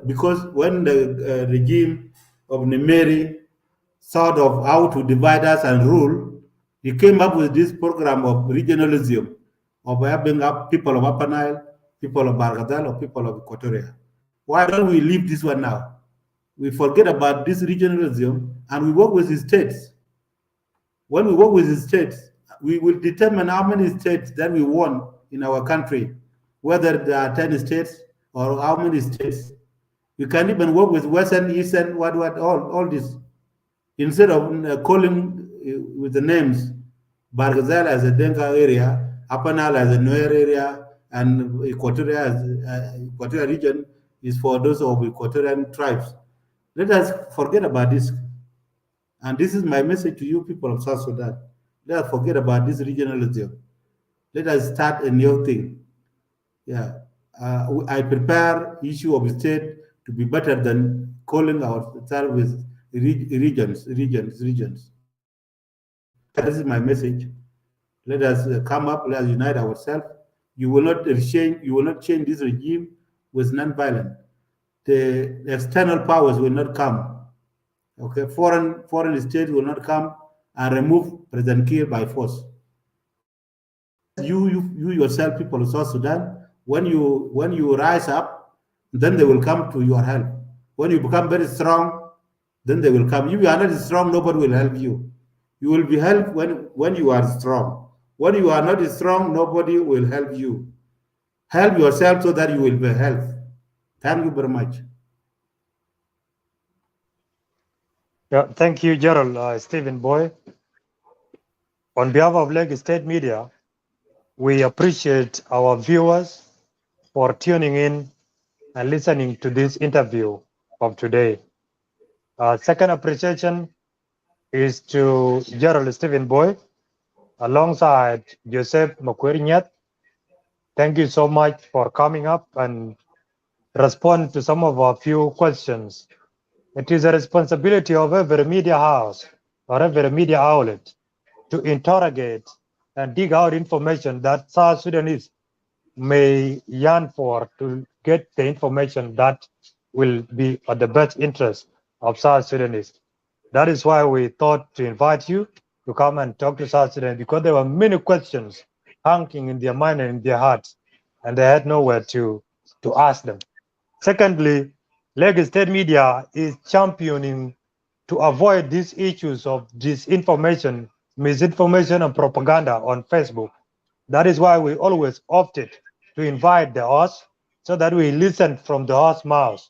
the regime of Nemeri thought of how to divide us and rule, he came up with this program of regionalism, of having up people of Upper Nile, people of Barghazal, or people of Equatoria. Why don't we leave this one now? We forget about this regionalism and we work with the states. When we work with the states, we will determine how many states that we want in our country, whether there are 10 states or how many states. We can even work with Western, Eastern, all this. Instead of calling with the names, Bargazal as a Denka area, Apanal as a Nuer area, and Equatorial region is for those of Equatorian tribes. Let us forget about this. And this is my message to you people of South Sudan. Let us forget about this regionalism. Let us start a new thing. Yeah. I prepare issue of state to be better than calling ourselves with regions. This is my message. Let us come up, let us unite ourselves. You will not change this regime with non-violence. The external powers will not come. Okay, foreign states will not come and remove President Kiir by force. You yourself, people of South Sudan, when you rise up, then they will come to your help. When you become very strong, then they will come. If you are not strong, nobody will help you. You will be helped when you are strong. When you are not strong, nobody will help you. Help yourself so that you will be helped. Thank you very much. Yeah, thank you, Gerald, Stephen Boy. On behalf of Lake State Media, we appreciate our viewers for tuning in and listening to this interview of today. Second appreciation is to Gerald Stephen Boy alongside Joseph Makwerinyat. Thank you so much for coming up and respond to some of our few questions. It is a responsibility of every media house or every media outlet to interrogate and dig out information that South Sudanese may yearn for, to get the information that will be at the best interest of South Sudanese. That is why we thought to invite you to come and talk to South Sudan, because there were many questions hanging in their mind and in their hearts, and they had nowhere to ask them. Secondly, Lagos State Media is championing to avoid these issues of disinformation, misinformation, and propaganda on Facebook. That is why we always opted to invite the host so that we listen from the host's mouth.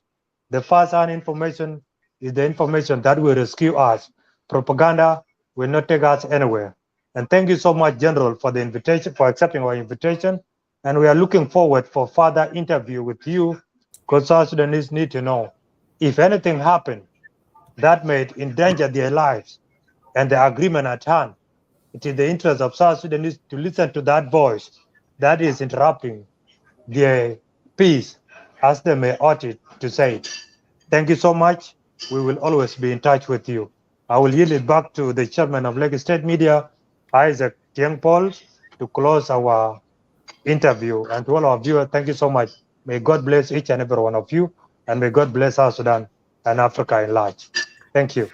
The first-hand information is the information that will rescue us. Propaganda will not take us anywhere. And thank you so much, General, for the invitation, for accepting our invitation. And we are looking forward for further interview with you, because South Sudanese need to know if anything happened that may endanger their lives and the agreement at hand. It is the interest of South Sudanese to listen to that voice that is interrupting their peace, as they may ought it to say. Thank you so much. We will always be in touch with you. I will yield it back to the chairman of Lagos State Media, Isaac Tieng Paul, to close our interview. And to all our viewers, thank you so much. May God bless each and every one of you, and may God bless South Sudan and Africa in large. Thank you.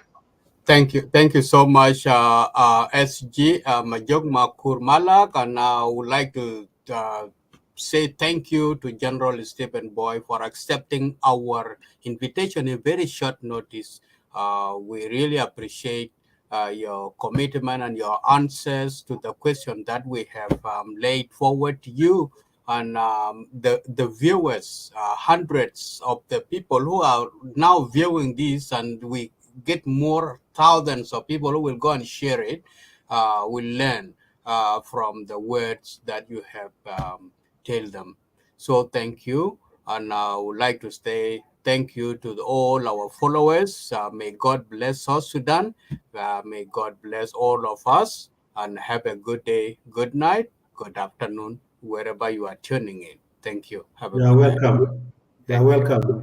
Thank you so much, SG Majok Makur Malak, and I would like to say thank you to General Stephen Boy for accepting our invitation in very short notice. We really appreciate your commitment and your answers to the question that we have laid forward to you. And the viewers, hundreds of the people who are now viewing this, and we get more thousands of people who will go and share it, will learn from the words that you have tell them. So thank you, and I would like to say thank you to all our followers. May God bless South Sudan. May God bless all of us, and have a good day, good night, good afternoon, wherever you are tuning in. Thank you. Have a good welcome. day. You're welcome.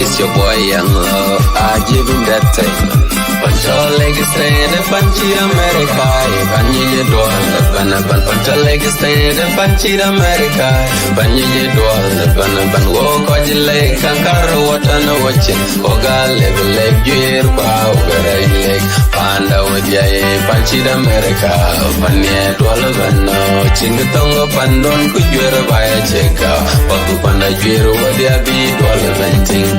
It's your boy Young Love, I give him that time. Pancho leg stand and punchy America. Banyi doll, Pancho leg stand and punchy America. Banyi doll, walk on your leg, Kankara water no watching. Oga level leg, gear, pow, leg. Panda with ya, punchy America. Banyi doll, Chingatonga Pandon could you buy a check out. Paku Panda Jiro, what ya be doll venting.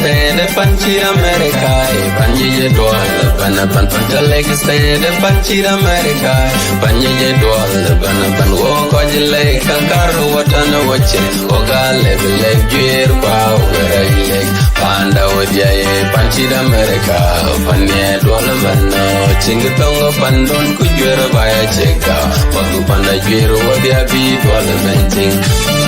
stand Panchi America Panye Dwal Banaban Panta leg stand Panchi America Panye Dwal Banaban Walk on the lake Kankaru Watana watching Oga level leg Gear Pow leg Panda with Yae Panchi America Panye Dwal Bano Chingatongo Pandon Kujura by a check Waku Panda Gear Wadia Beat Walla Benting